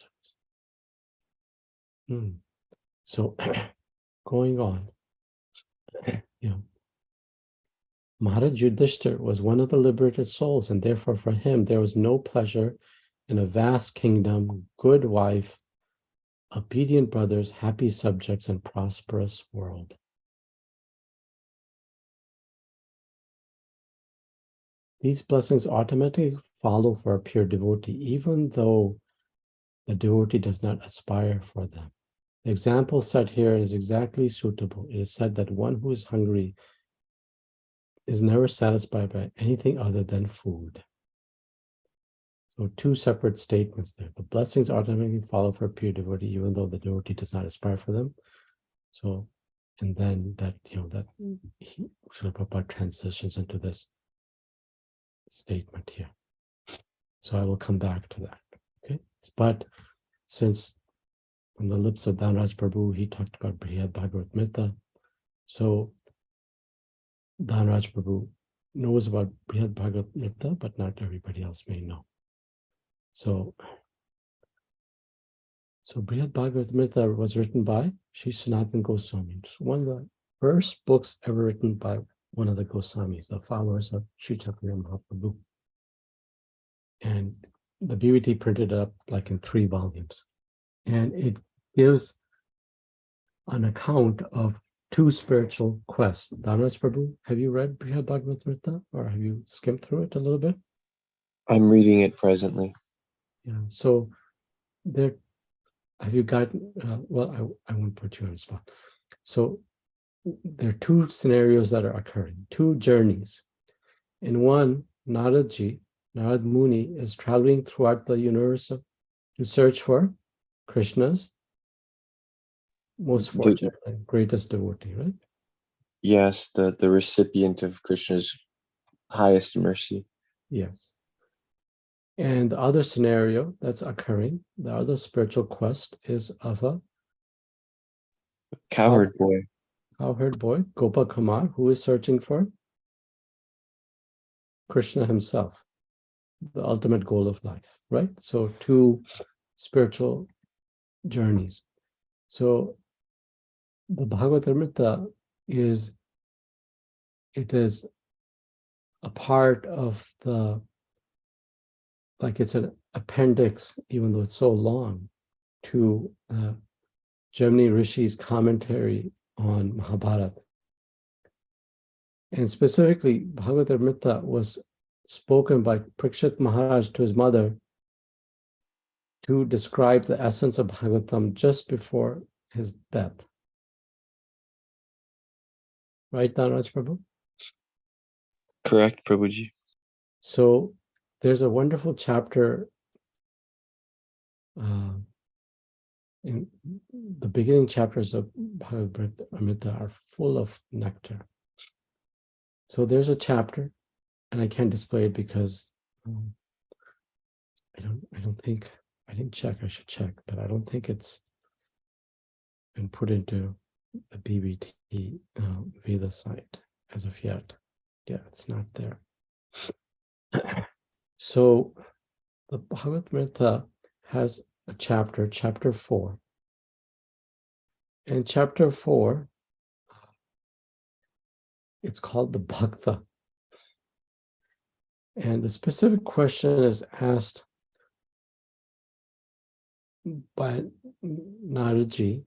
S1: service. So, going on, Maharaj Yudhishthir was one of the liberated souls, and therefore for him there was no pleasure in a vast kingdom, good wife, obedient brothers, happy subjects, and prosperous world. These blessings automatically follow for a pure devotee, even though the devotee does not aspire for them. The example set here is exactly suitable. It is said that one who is hungry is never satisfied by anything other than food. So 2 separate statements there. The blessings automatically follow for a pure devotee, even though the devotee does not aspire for them. So, and then that, that Srila Prabhupada transitions into this statement here. So I will come back to that. Okay. But since from the lips of Dhanraj Prabhu, he talked about Brihad Bhagavatam, so Dhanraj Prabhu knows about Brihad Bhagavatam, but not everybody else may know. So Brihad Bhagavatam was written by Sri Sacinandana Goswami. It's one of the first books ever written by one of the Goswamis, the followers of Sri Chaitanya Mahaprabhu. And the BVT printed it up like in 3 volumes. And it gives an account of 2 spiritual quests. Dhanraj Prabhu, have you read Brihad Bhagavatam, or have you skimmed through it a little bit?
S3: I'm reading it presently.
S1: Yeah, so there, have you gotten, well, I won't put you on the spot. So there are 2 scenarios that are occurring, 2 journeys. In one, Narad Muni is traveling throughout the universe to search for Krishna's most fortunate and greatest devotee, right?
S3: Yes, the recipient of Krishna's highest mercy.
S1: Yes. And the other scenario that's occurring, the other spiritual quest, is of a
S3: Cowherd boy.
S1: Cowherd boy, Gopa Kumar, who is searching for Krishna himself, the ultimate goal of life, right? So 2 spiritual journeys. So the Bhagavatamrita is it is a part of the, like it's an appendix, even though it's so long, to Gemini Rishi's commentary on Mahabharata. And specifically, Bhagavatamrita was spoken by Parikshit Maharaj to his mother to describe the essence of Bhagavatam just before his death. Right, Dhanraj Prabhu?
S3: Correct, Prabhuji.
S1: So there's a wonderful chapter in the beginning chapters of Bhagavatamrita are full of nectar. So there's a chapter, and I can't display it because I don't think, I didn't check, I should check, but I don't think it's been put into the BBT Veda site as of yet. Yeah, it's not there. So the Bhagavatamrita has a chapter, chapter 4. And chapter 4, it's called the Bhakta. And the specific question is asked by Naraji,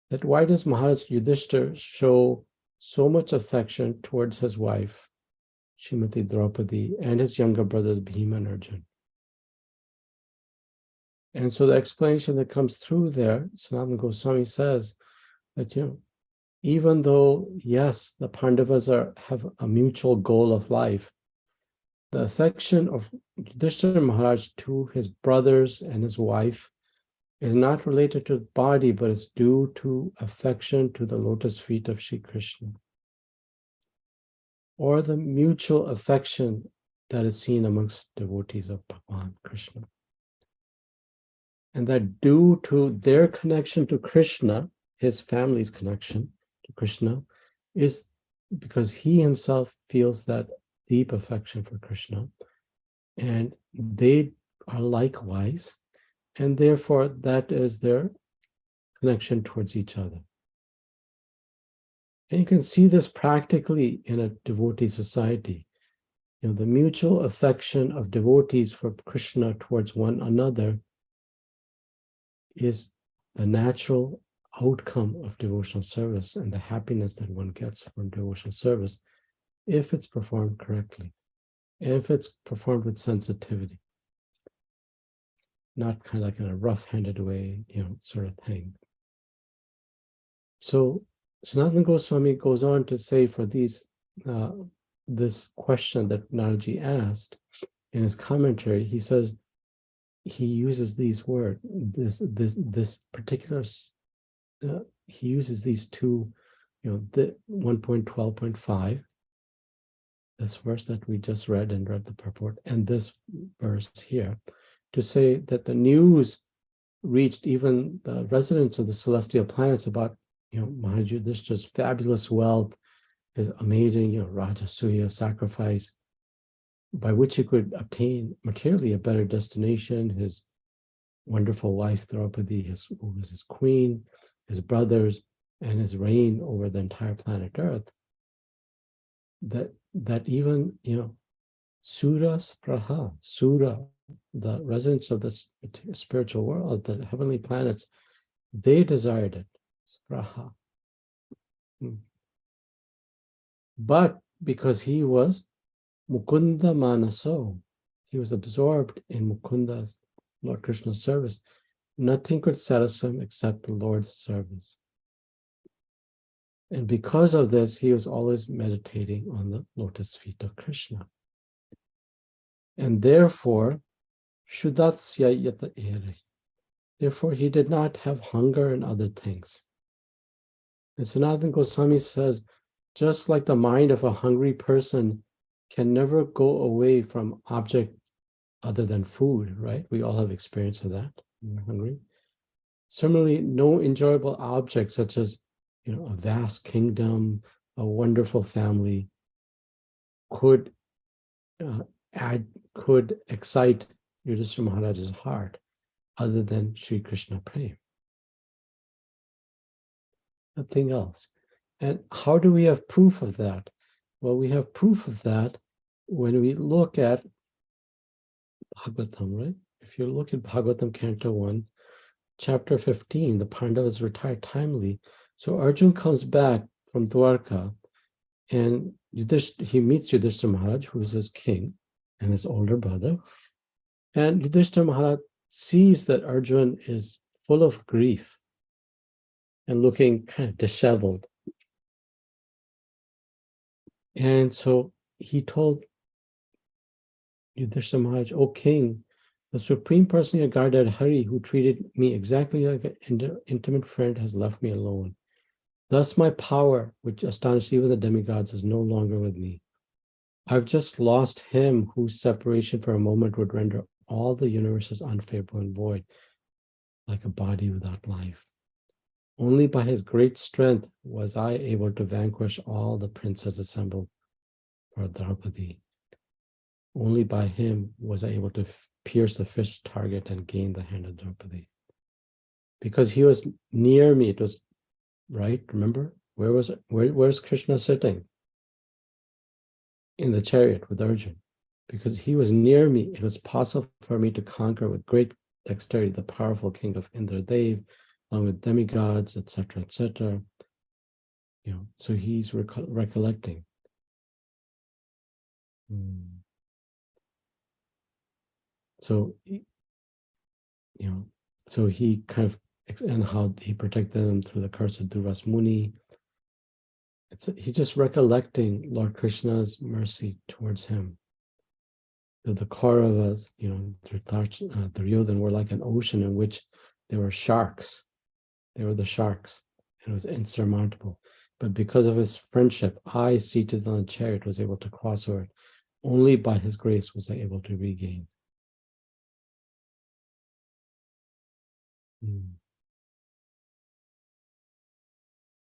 S1: that why does Maharaj Yudhishthira show so much affection towards his wife, Srimati Draupadi, and his younger brothers, Bhima and Arjuna? And so the explanation that comes through there, Sanatana Goswami says that, even though, yes, the Pandavas have a mutual goal of life, the affection of Yudhishthira Maharaj to his brothers and his wife is not related to the body, but it's due to affection to the lotus feet of Shri Krishna, or the mutual affection that is seen amongst devotees of Bhagavan Krishna. And that due to their connection to Krishna, his family's connection to Krishna, is because he himself feels that deep affection for Krishna, and they are likewise, and therefore that is their connection towards each other. And you can see this practically in a devotee society. The mutual affection of devotees for Krishna towards one another is the natural outcome of devotional service and the happiness that one gets from devotional service if it's performed correctly, if it's performed with sensitivity, not kind of like in a rough-handed way, sort of thing. So Sanatana Goswami goes on to say for this question that Naraji asked in his commentary, he says, he uses these words, this particular, he uses these two, the 1.12.5, this verse that we just read and read the purport, and this verse here, to say that the news reached even the residents of the celestial planets about, Maharaj Yudhishthira's fabulous wealth, his amazing, Rajasuya sacrifice, by which he could obtain materially a better destination, his wonderful wife Draupadi, who was his queen, his brothers, and his reign over the entire planet Earth, that even, Sura Spraha, Sura, the residents of the spiritual world, the heavenly planets, they desired it, Spraha. But because he was Mukunda Manaso, he was absorbed in Mukunda's, Lord Krishna's service, nothing could satisfy him except the Lord's service. And because of this, he was always meditating on the lotus feet of Krishna. And therefore, Shudatsya Yata Eri. Therefore, he did not have hunger and other things. And Sanatana Goswami says, just like the mind of a hungry person can never go away from object other than food, right? We all have experience of that when we're hungry. Similarly, no enjoyable object such as, a vast kingdom, a wonderful family could excite Yudhishthira Maharaj's heart other than Sri Krishna Prem. Nothing else. And how do we have proof of that? Well, we have proof of that when we look at Bhagavatam, right? If you look at Bhagavatam Canto 1, Chapter 15, the Pandavas retired timely. So Arjun comes back from Dwarka and he meets Yudhishthira Maharaj, who is his king and his older brother. And Yudhishthira Maharaj sees that Arjun is full of grief and looking kind of disheveled. And so he told Yudhishthira Maharaj, "O king, the supreme personality of Godhead, Hari, who treated me exactly like an intimate friend, has left me alone. Thus my power, which astonished even the demigods, is no longer with me. I've just lost him whose separation for a moment would render all the universes unfavorable and void, like a body without life. Only by his great strength was I able to vanquish all the princes assembled for Draupadi. Only by him was I able to pierce the fish target and gain the hand of Draupadi. Because he was near me, it was right. Remember, where's Krishna sitting? In the chariot with Arjun. Because he was near me, it was possible for me to conquer with great dexterity the powerful king of Indradev, along with demigods, etc., etc. So he's recollecting. So, so he kind of, and how he protected them through the curse of Durvas Muni. He's just recollecting Lord Krishna's mercy towards him. The Kauravas, Duryodhana were like an ocean in which there were sharks. They were the sharks. It was insurmountable. But because of his friendship, I, seated on a chariot, was able to cross over it. Only by his grace was I able to regain.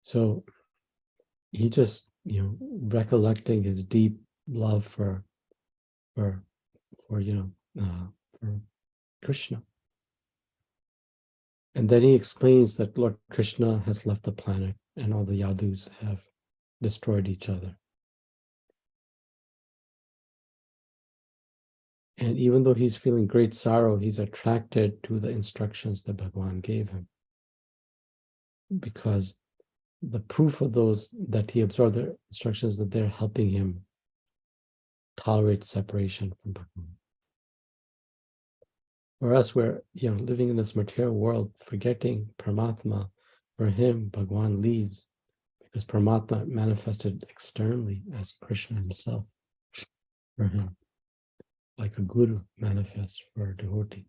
S1: So he just, recollecting his deep love for Krishna. And then he explains that Lord Krishna has left the planet and all the Yadus have destroyed each other. And even though he's feeling great sorrow, he's attracted to the instructions that Bhagavan gave him. Because the proof of those, that he absorbed the instructions, that they're helping him tolerate separation from Bhagavan. For us, we're living in this material world, forgetting Paramatma. For him, Bhagavan leaves because Paramatma manifested externally as Krishna himself for him, like a guru manifests for a devotee.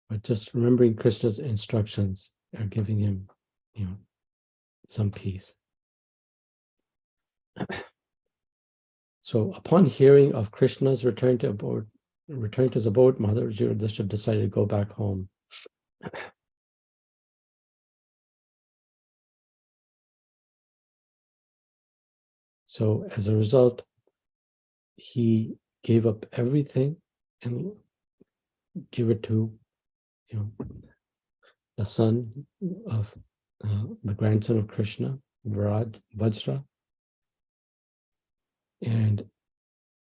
S1: But just remembering Krishna's instructions are giving him, some peace. So upon hearing of Krishna's return to his abode, Mother Yudhishthira decided to go back home. So as a result, he gave up everything and gave it to, the son of the grandson of Krishna, Vajra, and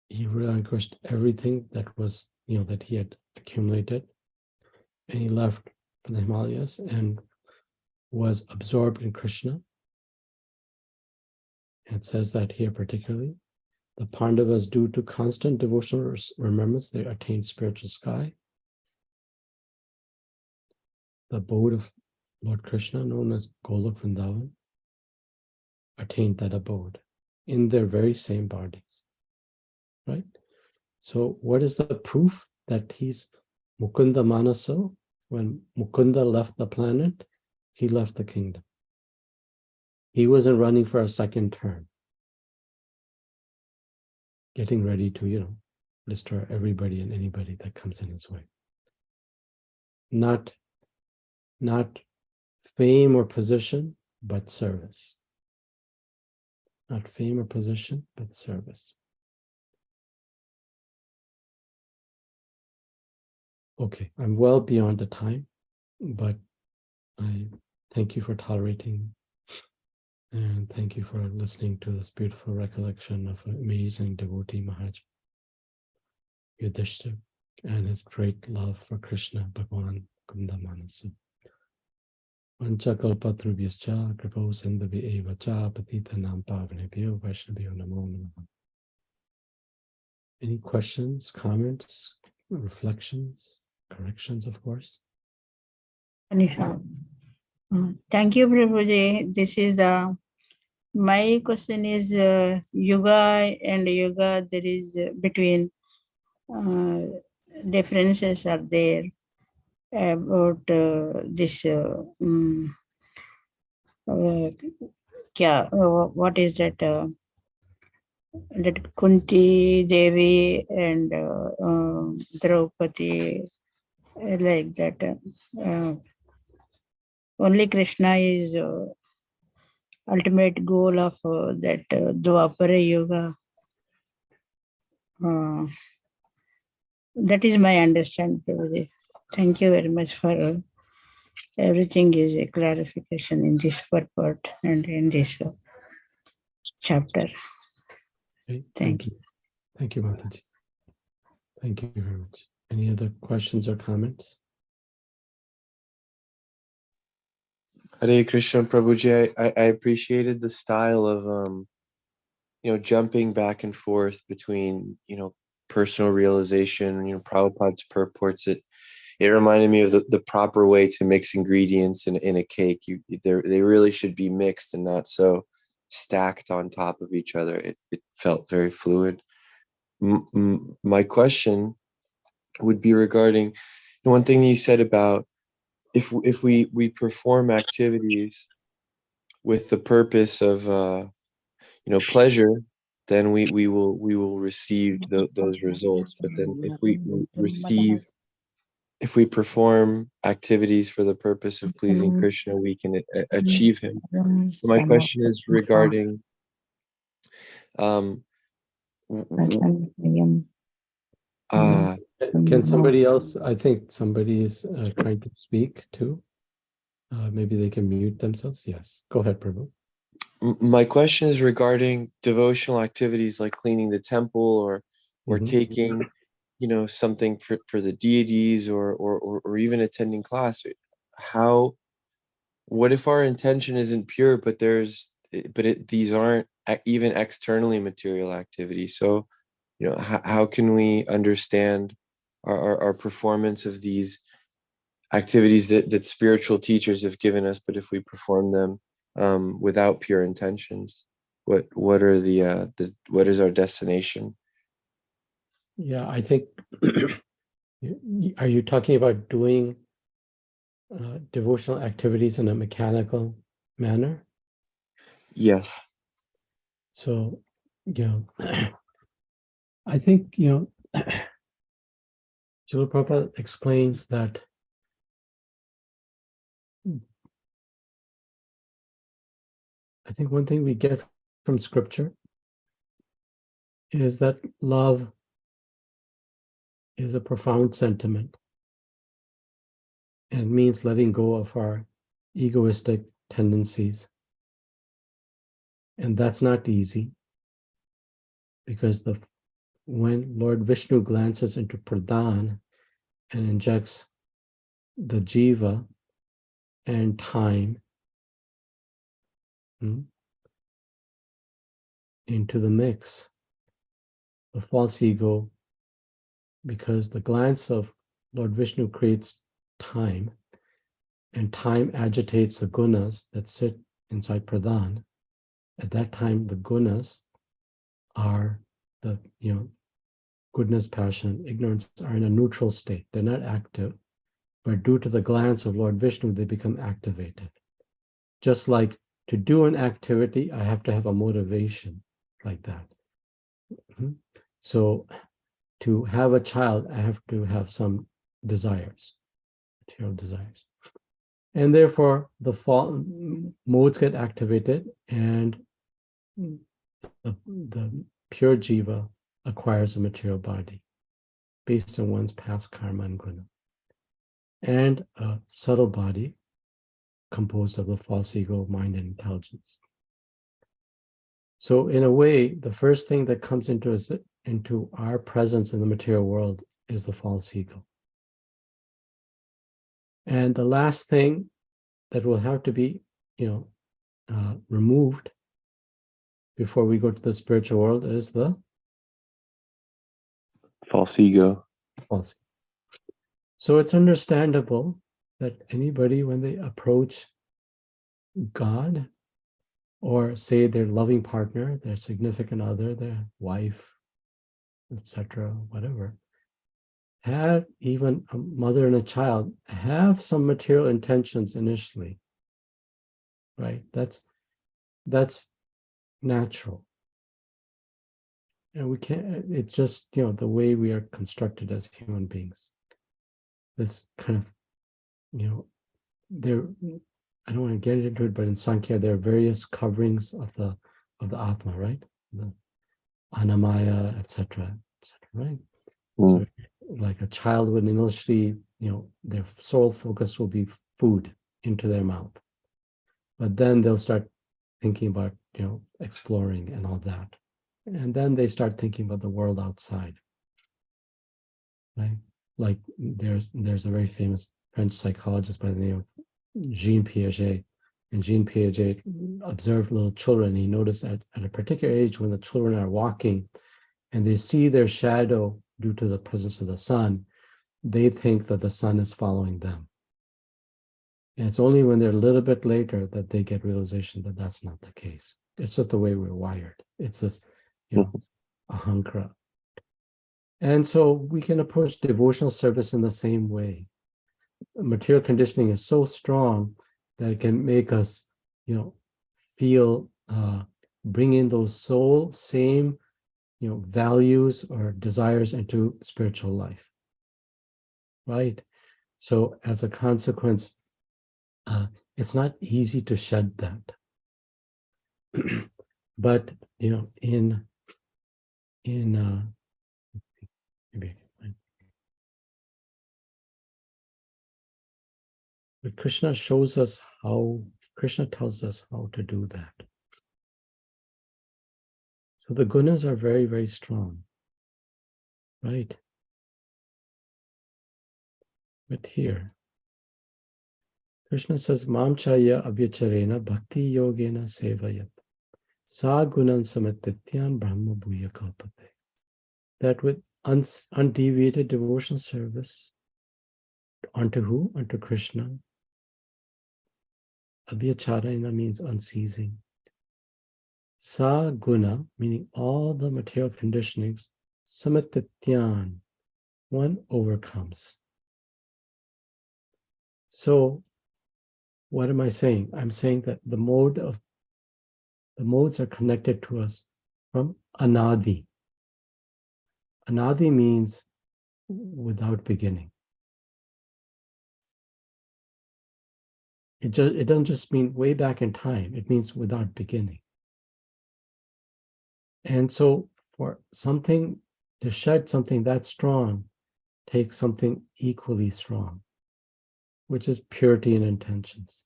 S1: he relinquished everything that was, that he had accumulated, and he left for the Himalayas and was absorbed in Krishna. It says that here particularly, the Pandavas, due to constant devotional remembrance, they attained spiritual sky. The abode of Lord Krishna, known as Golok Vrindavan, attained that abode in their very same bodies, right? So what is the proof that he's Mukunda Manaso? When Mukunda left the planet, he left the kingdom. He wasn't running for a second term, getting ready to, destroy everybody and anybody that comes in his way. Not fame or position, but service. Not fame or position, but service. Okay, I'm well beyond the time, but I thank you for tolerating. And thank you for listening to this beautiful recollection of an amazing devotee Maharaj Yudhishthira and his great love for Krishna, Bhagavan Kundamanasa. Vanchakalpatrubhyascha kripo sindhavi eva cha patitanam pavanebhyo vaishnavyo namo namaha. Any questions, comments, reflections, corrections, of course?
S2: Anisha. Thank you, Prabhuji. This is my question is yoga and yoga, there is between differences are there about this what is that that Kunti Devi and Draupadi, like that. Only Krishna is ultimate goal of that Dwapara Yoga. That is my understanding. Thank you very much for everything is a clarification in this purport and in this chapter.
S1: Okay,
S2: Thank you.
S1: Thank you, Mataji. Thank you very much. Any other questions or comments?
S3: Hare Krishna Prabhuji, I appreciated the style of jumping back and forth between personal realization, Prabhupada's purports. It reminded me of the proper way to mix ingredients in a cake. They really should be mixed and not so stacked on top of each other. It felt very fluid. My question would be regarding one thing that you said about if we perform activities with the purpose of pleasure, then we will receive those results. But then if we perform activities for the purpose of pleasing Krishna, we can achieve him. So my question is regarding
S1: can somebody else, I think somebody is trying to speak too. Maybe they can mute themselves. Yes, go ahead, Prabhu.
S3: My question is regarding devotional activities like cleaning the temple or taking something for the deities or even attending class. What if our intention isn't pure, but these aren't even externally material activities? So how can we understand our performance of these activities that spiritual teachers have given us, but if we perform them without pure intentions, what is our destination?
S1: Yeah, I think are you talking about doing devotional activities in a mechanical manner?
S3: Yes.
S1: So, I think, Srila Prabhupada explains that I think one thing we get from scripture is that love is a profound sentiment and means letting go of our egoistic tendencies. And that's not easy because when Lord Vishnu glances into Pradhan and injects the jiva and time into the mix, the false ego, because the glance of Lord Vishnu creates time, and time agitates the gunas that sit inside Pradhan. At that time, the gunas are the, goodness, passion, ignorance are in a neutral state. They're not active, but due to the glance of Lord Vishnu, they become activated. Just like to do an activity, I have to have a motivation like that. So to have a child, I have to have some desires, material desires. And therefore, the modes get activated and the pure jiva acquires a material body based on one's past karma and guna. And a subtle body composed of the false ego, mind, and intelligence. So in a way, the first thing that comes into our presence in the material world is the false ego. And the last thing that will have to be, removed before we go to the spiritual world is the
S3: false ego.
S1: false. So it's understandable that anybody, when they approach God, or say their loving partner, their significant other, their wife, etc., whatever, have even a mother and a child have some material intentions initially, right? That's natural. And we can't, it's just, the way we are constructed as human beings. This kind of, there, I don't want to get into it, but in Sankhya, there are various coverings of the Atma, right? The Anamaya, etc., right? So like a child would initially, their sole focus will be food into their mouth. But then they'll start thinking about, exploring and all that. And then they start thinking about the world outside. Right? Like there's a very famous French psychologist by the name of Jean Piaget. And Jean Piaget observed little children. He noticed at a particular age when the children are walking and they see their shadow due to the presence of the sun, they think that the sun is following them. And it's only when they're a little bit later that they get realization that that's not the case. It's just the way we're wired. It's just, ahankara. And so we can approach devotional service in the same way. Material conditioning is so strong that it can make us, feel, bring in those same, values or desires into spiritual life, right? So as a consequence, it's not easy to shed that. But, in maybe I can find. But Krishna tells us how to do that. So the gunas are very, very strong, right? But here, Krishna says, Mam chaya abhyacharena bhakti yogena sevayat sa gunan samatityan brahma bhuya kalpate. That with undeviated devotional service, unto who? Unto Krishna. Abhyacharena means unceasing. Sa guna, meaning all the material conditionings, samatityan, one overcomes. So, what am I saying? I'm saying that the modes are connected to us from anadi. Anadi means without beginning. It doesn't just mean way back in time. It means without beginning. And so for something to shed something that strong takes something equally strong, which is purity in intentions.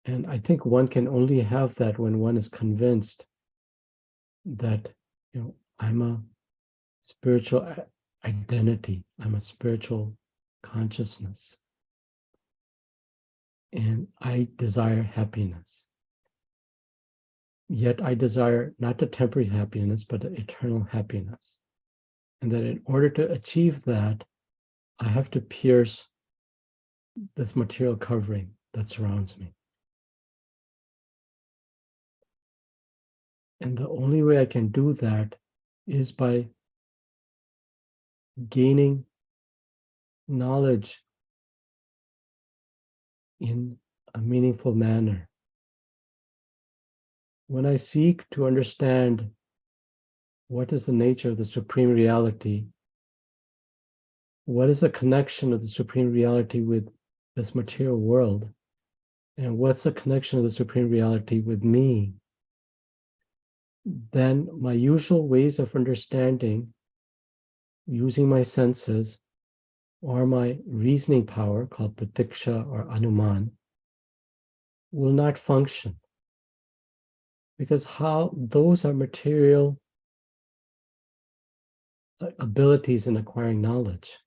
S1: And I think one can only have that when one is convinced that, I'm a spiritual identity, I'm a spiritual consciousness, and I desire happiness. Yet I desire not a temporary happiness, but an eternal happiness. And that in order to achieve that, I have to pierce this material covering that surrounds me. And the only way I can do that is by gaining knowledge in a meaningful manner. When I seek to understand what is the nature of the Supreme Reality, what is the connection of the Supreme Reality with this material world, and what's the connection of the Supreme Reality with me, then my usual ways of understanding, using my senses, or my reasoning power, called pratiksha or anuman, will not function. because how those are material abilities in acquiring knowledge.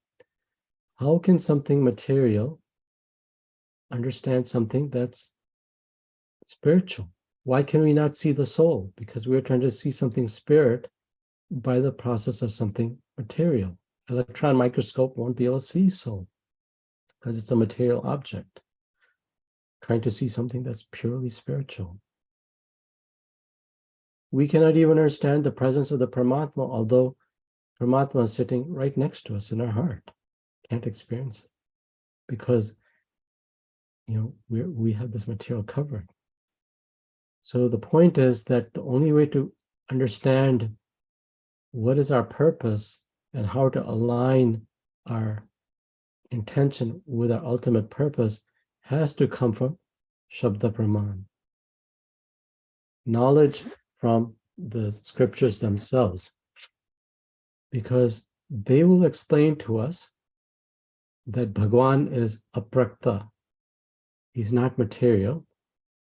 S1: How can something material understand something that's spiritual? Why can we not see the soul? Because we're trying to see something spirit by the process of something material. Electron microscope won't be able to see soul because it's a material object. Trying to see something that's purely spiritual. We cannot even understand the presence of the Paramatma, although Paramatma is sitting right next to us in our heart. Can't experience it because we have this material covering. So the point is that the only way to understand what is our purpose and how to align our intention with our ultimate purpose has to come from Shabda Praman. Knowledge from the scriptures themselves, because they will explain to us that Bhagwan is aprakta, he's not material,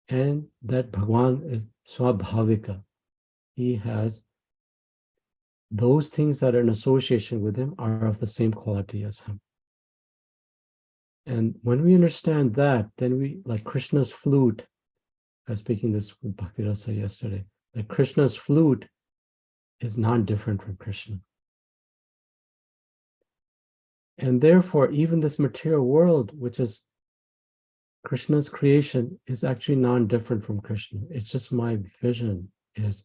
S1: and that Bhagwan is swabhavika, he has those things that are in association with him are of the same quality as him. And when we understand that, then we, like Krishna's flute, I was speaking this with Bhaktirasa yesterday, that Krishna's flute is not different from Krishna. And therefore, even this material world, which is Krishna's creation, is actually non-different from Krishna. It's just my vision is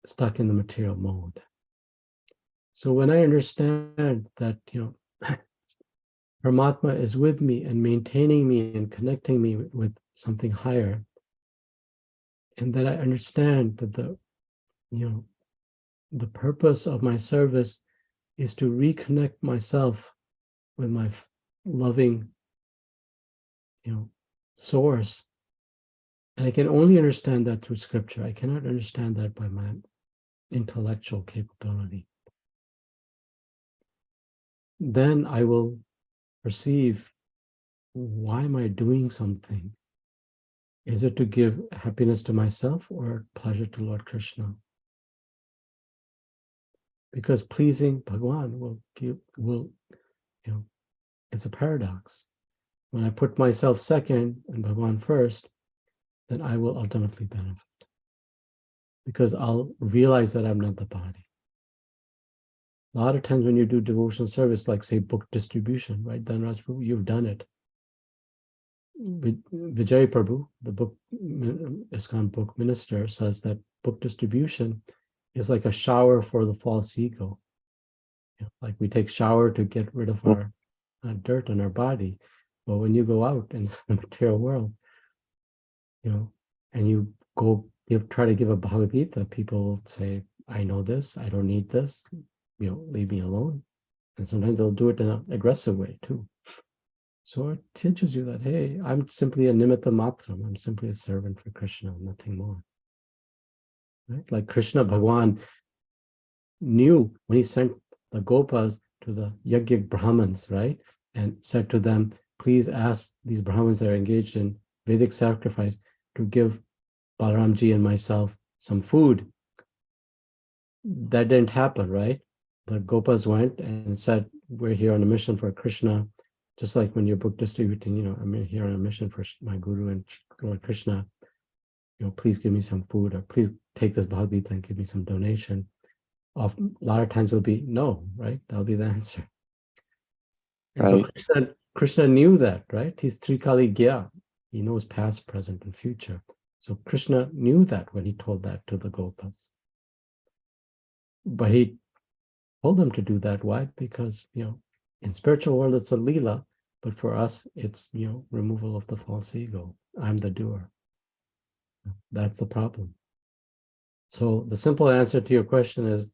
S1: stuck in the material mode. So when I understand that, Paramatma is with me and maintaining me and connecting me with something higher, and that I understand that the purpose of my service is to reconnect myself with my loving, source. And I can only understand that through scripture. I cannot understand that by my intellectual capability. Then I will perceive, why am I doing something? Is it to give happiness to myself or pleasure to Lord Krishna? Because pleasing Bhagwan it's a paradox. When I put myself second and Bhagwan first, then I will ultimately benefit. Because I'll realize that I'm not the body. A lot of times when you do devotional service, like say book distribution, right? Dhanraj Prabhu, you've done it. Vijay Prabhu, the book ISKCON book minister, says that book distribution is like a shower for the false ego. Like we take shower to get rid of our dirt on our body. But when you go out in the material world, and you try to give a Bhagavad Gita, people will say, I know this, I don't need this, leave me alone. And sometimes they'll do it in an aggressive way too. So it teaches you that, hey, I'm simply a nimitta matram, I'm simply a servant for Krishna, nothing more. Right? Like Krishna Bhagwan knew when he sent the Gopas to the Yajnik Brahmins, right? And said to them, please ask these Brahmins that are engaged in Vedic sacrifice to give Balaramji and myself some food. That didn't happen, right? The Gopas went and said, we're here on a mission for Krishna. Just like when you're book distributing, I'm here on a mission for my Guru and Lord Krishna. Please give me some food, or please take this Bhagavad Gita and give me some donation. A lot of times it'll be no, right? That'll be the answer. And
S3: Right.
S1: so Krishna knew that, right? He's Trikali Gya. He knows past, present, and future. So Krishna knew that when he told that to the Gopas. But he told them to do that. Why? Because, in spiritual world, it's a lila, but for us, it's, removal of the false ego. I'm the doer. That's the problem. So the simple answer to your question is,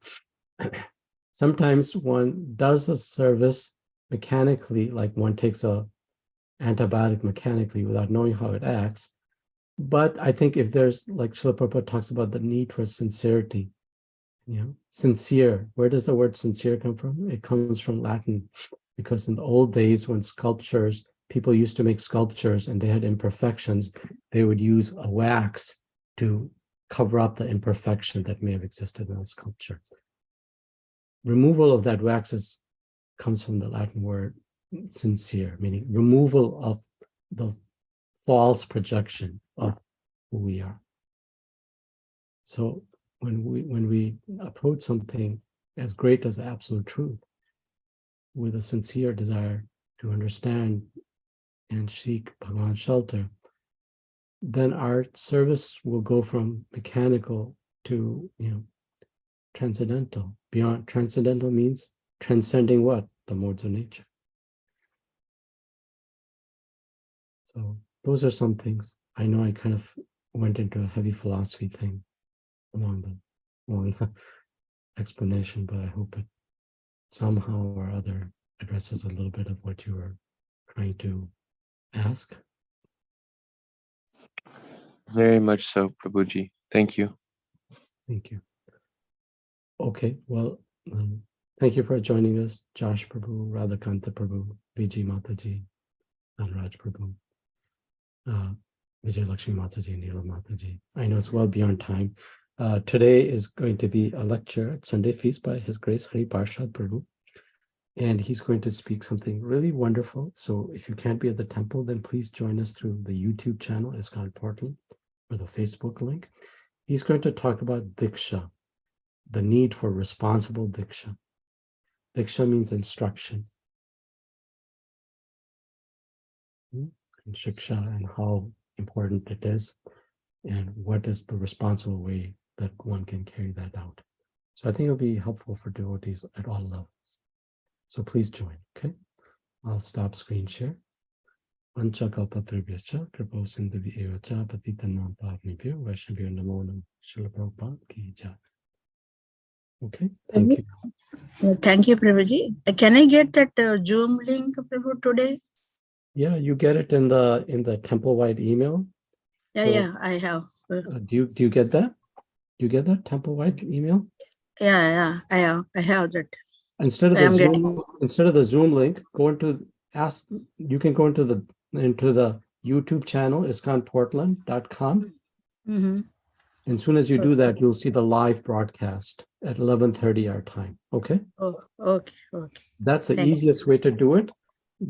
S1: sometimes one does the service mechanically, like one takes a antibiotic mechanically without knowing how it acts. But I think if there's, like Srila Prabhupada talks about the need for sincerity, sincere. Where does the word sincere come from? It comes from Latin, because in the old days when people used to make sculptures and they had imperfections, they would use a wax to cover up the imperfection that may have existed in the sculpture. Removal of that wax comes from the Latin word sincere, meaning removal of the false projection of who we are. So when we approach something as great as the absolute truth with a sincere desire to understand and seek Bhagavan's shelter, then our service will go from mechanical to, transcendental. Beyond transcendental means transcending what? The modes of nature. So those are some things. I know I kind of went into a heavy philosophy thing along the long explanation, but I hope it somehow or other addresses a little bit of what you were trying to ask.
S3: Very much so, Prabhuji. Thank you.
S1: Thank you. Okay, well, thank you for joining us, Josh Prabhu, Radhakanta Prabhu, Vijay Mataji, and Raj Prabhu, Vijay Lakshmi Mataji, Neela Mataji. I know it's well beyond time. Today is going to be a lecture at Sunday Feast by His Grace Hari Parshad Prabhu, and he's going to speak something really wonderful. So if you can't be at the temple, then please join us through the YouTube channel, ISKCON Portland, or the Facebook link. He's going to talk about Diksha, the need for responsible Diksha. Diksha means instruction. And Shiksha, and how important it is, and what is the responsible way that one can carry that out. So I think it'll be helpful for devotees at all levels. So please join, okay? I'll stop screen share. Ancha kalpatribhyacha, kripa sindhuvi evacha, patitanam pavnebhyo, vaishnavyo namo namo, Srila Prabhupada ki jai. Okay, thank you.
S2: Thank you, Prabhuji. Can I get that Zoom link, Prabhu, today?
S1: Yeah, you get it in the temple-wide email.
S2: Yeah, I have.
S1: Do you get that? You get that temple-wide email?
S2: Yeah, I have that.
S1: Instead of the Zoom link, you can go into the YouTube channel, iskonportland.com.
S2: Mm-hmm.
S1: And as soon as you do that, you'll see the live broadcast at 11:30 our time. Okay?
S2: Oh, okay.
S1: That's the easiest way to do it,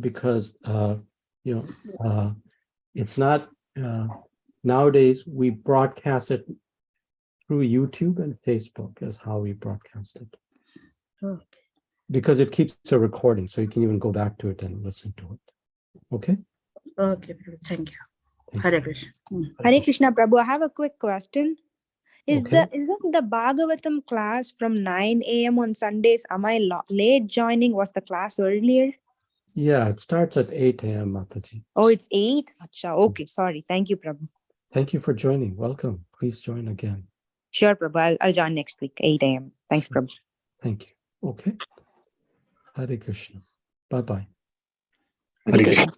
S1: because it's not nowadays we broadcast it through YouTube and Facebook is how we broadcast it.
S2: Okay.
S1: Because it keeps a recording, so you can even go back to it and listen to it. Okay?
S2: Okay, thank you.
S1: Thank
S2: Hare
S1: you.
S2: Krishna.
S4: Hare Krishna, Prabhu. I have a quick question. Is
S1: Okay.
S4: the Bhagavatam class from 9 a.m. on Sundays? Am I late joining? Was the class earlier?
S1: Yeah, it starts at 8 a.m. Mataji.
S4: Oh, it's 8? Acha, okay, sorry. Thank you, Prabhu.
S1: Thank you for joining. Welcome. Please join again.
S4: Sure, Prabhu. I'll join next week, 8 a.m. Thanks, Prabhu.
S1: Thank you. Okay. Hare Krishna. Bye-bye.
S3: Hare Krishna.